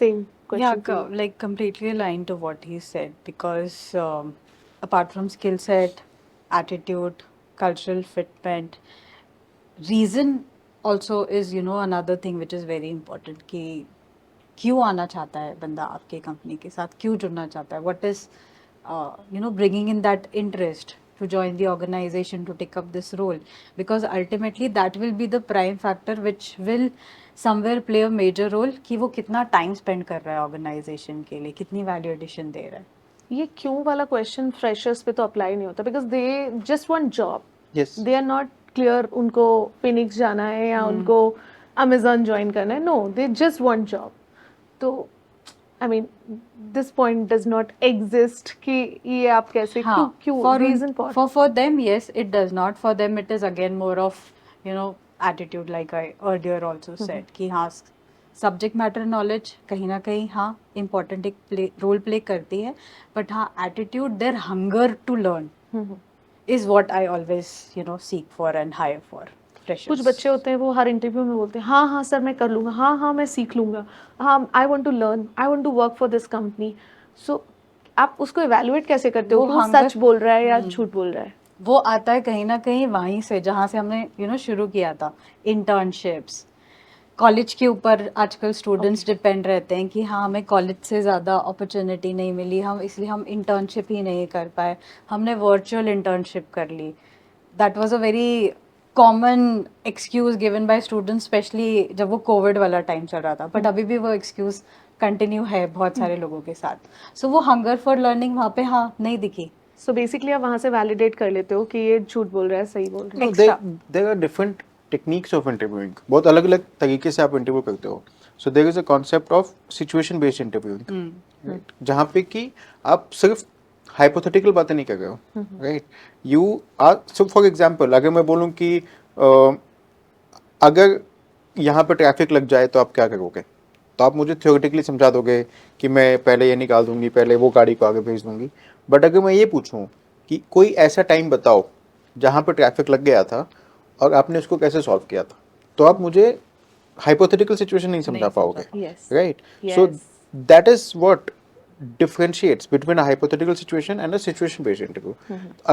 Same question. to you. like completely aligned to what he said because apart from skill set, attitude, cultural fitment, reason also is another thing which is very important कि क्यों आना चाहता है बंदा आपके company के साथ, क्यों जुड़ना चाहता है, what is bringing in that interest to join the organization to take up this role, because ultimately that will be the prime factor which will somewhere play a major role कि वो कितना time spend कर रहा है organisation के लिए, कितनी value addition दे रहा है. ये क्यों वाला क्वेश्चन फ्रेशर्स पे तो अप्लाई नहीं होता because they just want job. Yes. They are not clear उनको फिनिक्स जाना है या उनको अमेजोन ज्वाइन करना है. No, they just want job. तो I mean this point does not exist कि ये आप कैसे क्यों क्यों reason for them, yes, it does not. For them, it is again more of attitude, like I earlier also said कि हाँ, subject matter knowledge कहीं ना कहीं हाँ इम्पोर्टेंट एक रोल प्ले करती है, बट हाँ attitude, their hunger to learn is what I always seek for and hire for freshers. कुछ बच्चे होते हैं वो हर इंटरव्यू में बोलते हैं हाँ हाँ सर मैं कर लूँगा, हाँ हाँ मैं सीख लूँगा, हाँ I want to learn, I want to work for this company. So आप उसको इवैल्यूएट कैसे करते हो वो कि वो hunger- सच बोल रहा है या झूठ बोल रहा है? वो आता है कहीं ना कहीं वहीं से जहाँ से हमने शुरू किया था, इंटर्नशिप्स. कॉलेज के ऊपर आजकल स्टूडेंट्स डिपेंड रहते हैं कि हाँ हमें कॉलेज से ज़्यादा अपॉर्चुनिटी नहीं मिली, हम इसलिए हम इंटर्नशिप ही नहीं कर पाए, हमने वर्चुअल इंटर्नशिप कर ली. That was a very common excuse given by students, specially जब वो कोविड वाला टाइम चल रहा था. बट अभी भी वो एक्सक्यूज कंटिन्यू है बहुत सारे लोगों के साथ. सो वो हंगर फॉर लर्निंग वहाँ पे हाँ नहीं दिखी. सो बेसिकली आप वहाँ से वैलिडेट कर लेते हो कि ये झूठ बोल रहा है, सही बोल रहा है. No, there are different techniques of interviewing. बहुत अलग अलग तरीके से आप इंटरव्यू करते हो. So there is a concept of situation based interviewing. Right? जहाँ पे कि आप सिर्फ hypothetical बातें नहीं कर रहे हो. Right? You are, so for example, अगर मैं बोलूँ कि अगर यहाँ पे ट्रैफिक लग जाए तो आप क्या करोगे, तो आप मुझे थियोरेटिकली समझा दोगे कि मैं पहले ये निकाल दूंगी, पहले वो गाड़ी को आगे भेज दूंगी. बट अगर मैं ये पूछूं कि कोई ऐसा टाइम बताओ जहाँ पे ट्रैफिक लग गया था और आपने उसको कैसे सॉल्व किया था, तो आप मुझे हाइपोथेटिकल सिचुएशन नहीं समझा पाओगे. Yes. Right? Yes. So that is what differentiates between a hypothetical situation and a situation based interview.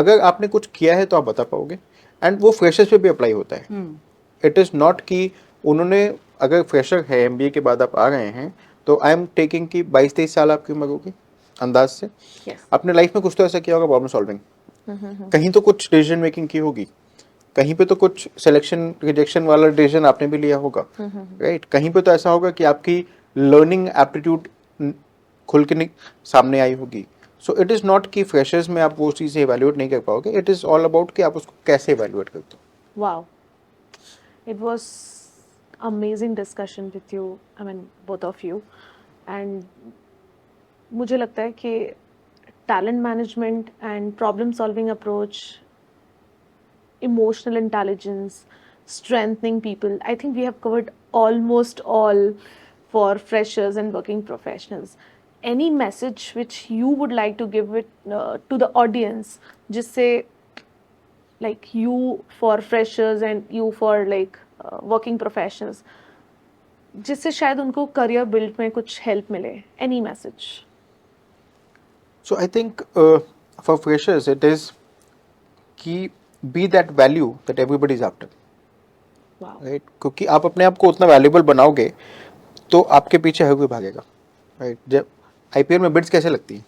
अगर आपने कुछ किया है तो आप बता पाओगे, एंड वो फ्रेशर्स पे भी अप्लाई होता है. इट इज नॉट कि उन्होंने, अगर फ्रेशर है एमबीए के बाद आप आ रहे हैं तो आई एम टेकिंग कि 22-23 साल आपकी उम्र होगी अंदाज से. Yes. अपने लाइफ में कुछ तो ऐसा किया होगा प्रॉब्लम सॉल्विंग, कहीं तो कुछ डिसीजन मेकिंग की होगी, कहीं पे तो कुछ सिलेक्शन रिजेक्शन वाला डिसीजन आपने भी लिया होगा. राइट? कहीं पे तो ऐसा होगा कि आपकी लर्निंग एप्टीट्यूड खुल के सामने आई होगी. सो इट इज़ नॉट कि फ्रेशर्स में आप वो चीज़ें इवेल्युएट नहीं कर पाओगे. इट इज़ ऑल अबाउट कि आप उसको कैसे इवेल्युएट करते हो. Wow. It was amazing discussion with you, I mean both of you. And मुझे लगता है कि talent management and problem solving approach, emotional intelligence, strengthening people, I think we have covered almost all for freshers and working professionals. Any message which you would like to give it to the audience, जिससे like you for freshers and you for like working professionals, जिससे शायद उनको career build में कुछ help मिले? Any message? So I think for freshers it is कि be that value that everybody is after. Wow. Right? क्योंकि आप अपने आप को उतना वैल्यूएबल बनाओगे तो आपके पीछे हर कोई भागेगा. राइट? जब आईपीएल में बिड्स कैसे लगती है?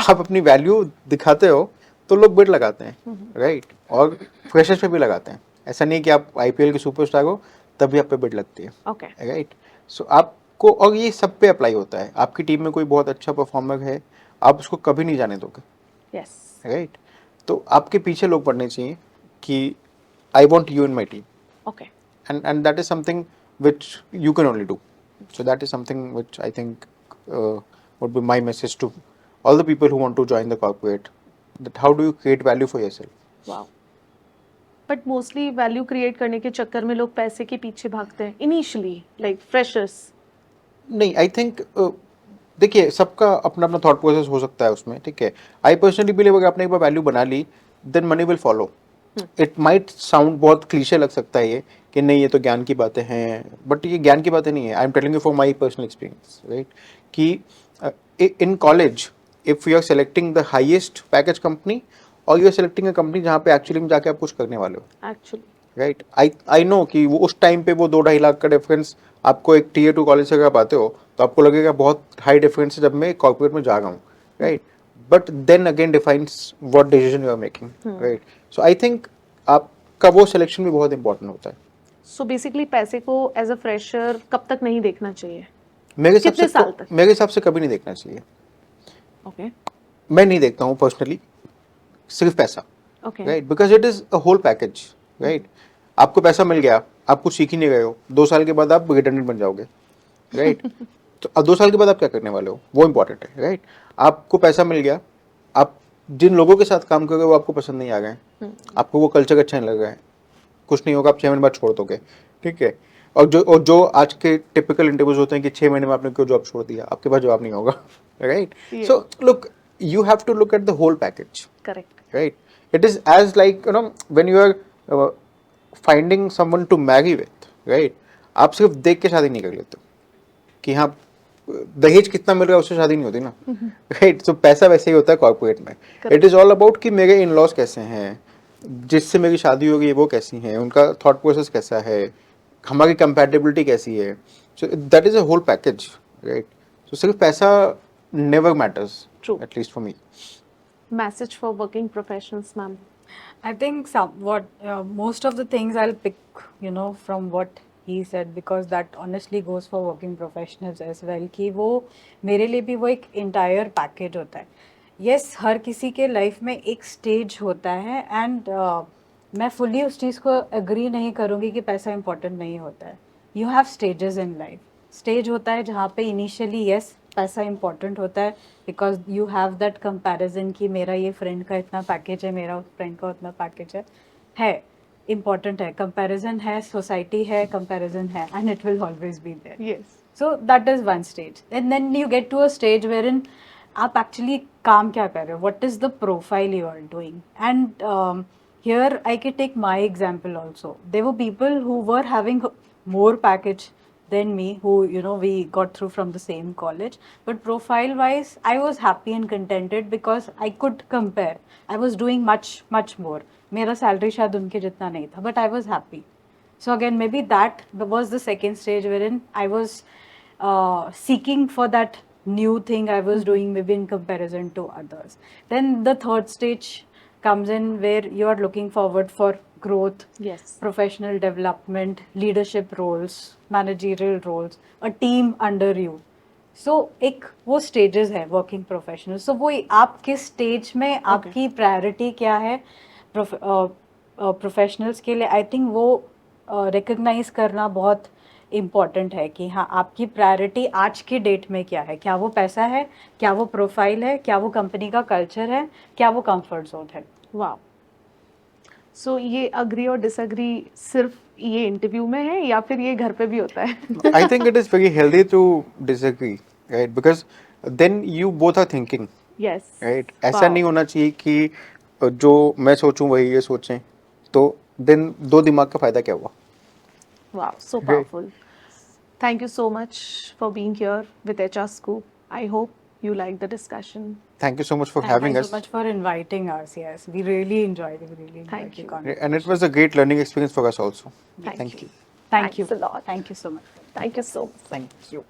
आप अपनी वैल्यू दिखाते हो तो लोग बिड लगाते हैं. राइट? और फ्रेशर्स पे भी लगाते हैं. ऐसा नहीं कि आप आईपीएल के सुपरस्टार हो तभी आप पे बिड लगती है. ओके. राइट? सो आपको, और ये सब पे अप्लाई होता है. आपकी टीम में कोई बहुत अच्छा परफॉर्मर है, आप उसको कभी नहीं जाने दोगे. यस. राइट? तो आपके पीछे लोग पढ़ने चाहिए कि I want you in my team. Okay. And that is something which you can only do. So that is something which I think would be my message to all the people who want to join the corporate, that how do you create value for yourself. Wow. But mostly value create करने के चक्कर में लोग पैसे के पीछे भागते हैं इनिशियली, लाइक फ्रेशर्स. नहीं, आई थिंक देखिए सबका अपना अपना थॉट प्रोसेस हो सकता है उसमें. ठीक है, आई पर्सनली बिलीव अगर आपने एक बार वैल्यू बना ली then money will follow. It might sound बहुत क्लीशे लग सकता है ये कि नहीं ये तो ज्ञान की बातें हैं, बट ये ज्ञान की बातें नहीं है. I am telling you for my personal experience, right? कि in college if you are selecting the highest package company और you are selecting a company जहाँ पे एक्चुअली में जाके आप कुछ करने वाले हो, एक्चुअली राइट? आई नो कि वो उस टाइम पे वो 2-2.5 लाख का डिफरेंस आपको एक टीयर 2 कॉलेज से अगर आप आते हो तो आपको लगेगा बहुत हाई डिफरेंस है जब मैं कॉर्पोरेट में जा रहा हूँ, right? But then again defines what decision you are making, right? So I think आपका वो सिलेक्शन भी बहुत इंपॉर्टेंट होता है. सो बेसिकली पैसे को एज अ फ्रेशर कब तक नहीं देखना चाहिए? मेरे हिसाब कितने साल से तक? मेरे हिसाब से कभी नहीं देखना चाहिए. ओके मैं नहीं देखता हूँ पर्सनली सिर्फ पैसा, okay right? Because it is a whole package, right? आपको पैसा मिल गया, आप कुछ सीख ही नहीं गए हो, 2 साल के बाद आप रिडंडेंट बन जाओगे, राइट? तो अब 2 साल के बाद आप क्या करने वाले हो, वो इंपॉर्टेंट है, राइट? आपको पैसा मिल गया, आप जिन लोगों के साथ काम कर रहे हो वो आपको पसंद नहीं आ गए, आपको वो कल्चर अच्छा नहीं लग रहा है, कुछ नहीं होगा, आप 6 महीने बाद छोड़ दोगे, ठीक है? और जो आज के टिपिकल इंटरव्यूज होते हैं कि 6 महीने में आपने क्यों जॉब छोड़ दिया, आपके पास जवाब नहीं होगा, right? Yeah. So look, you have to look at the whole package, correct. right? It is as like, you know, when you are finding someone to marry with, right? आप सिर्फ देख के शादी नहीं कर लेते कि हाँ दहेज कितना मिल रहा है उससे शादी नहीं होती ना, राइट? तो पैसा वैसे ही होता है कॉर्पोरेट में. इट इज ऑल अबाउट कि मेरे इन लॉज कैसे हैं, जिससे मेरी शादी होगी वो कैसी हैं, उनका थॉट प्रोसेस कैसा है, हमारी कंपैटिबिलिटी कैसी है. So that is a whole package, right? सो सिर्फ पैसा never matters, True. at least for me. Message for working professionals, ma'am. I think somewhat most of the things I'll pick, from what he said, because that honestly goes for working professionals as well. कि वो मेरे लिए भी वो एक entire package होता है. Yes, हर किसी के life में एक stage होता है and मैं fully उस चीज़ को agree नहीं करूँगी कि पैसा important नहीं होता है. You have stages in life. Stage होता है जहाँ पे initially yes पैसा important होता है because you have that comparison कि मेरा ये friend का इतना package है, मेरा उस friend का उतना package है important है, comparison है, society है, comparison है, and it will always be there. Yes. So that is one stage, and then you get to a stage wherein आप actually काम क्या कर रहे हो, what is the profile you are doing, and here I can take my example also. There were people who were having more package than me, who we got through from the same college, but profile wise I was happy and contented because I could compare. I was doing much more. मेरा salary शायद उनके जितना नहीं था, but I was happy. So again, maybe that was the second stage wherein I was seeking for that new thing I was doing, maybe in comparison to others. Then the third stage comes in where you are looking forward for growth, Yes. professional development, leadership roles, managerial roles, a team under you. So एक वो stages है working professional. So वो आप किस stage में आपकी priority क्या है professionals के लिए, I think वो recognize करना बहुत इम्पॉर्टेंट है कि हाँ आपकी प्रायोरिटी आज की डेट में क्या है, क्या वो पैसा है, क्या वो प्रोफाइल है, क्या वो कंपनी का कल्चर है, क्या वो कंफर्ट जोन है. वाह. सो ये अग्री और डिसअग्री सिर्फ ये इंटरव्यू में है या फिर ये घर पे भी होता है? I think it is very healthy to disagree, right? Because then you both are thinking, Yes. right? ऐसा नहीं होना चाहिए कि जो मैं सोचूं वही ये सोचें, तो then दो दिमाग का फायदा क्या हुआ? Wow, so Great. powerful. Thank you so much for being here with HR Scoop. I hope you liked the discussion. Thank you so much for having Thanks us. so much for inviting us. Yes, we really enjoyed it. We really enjoyed Thank the you. conversation. And it was a great learning experience for us also. Thank you. Thank you. Thanks a lot. Thank you so much. Thank you so much. Thank you.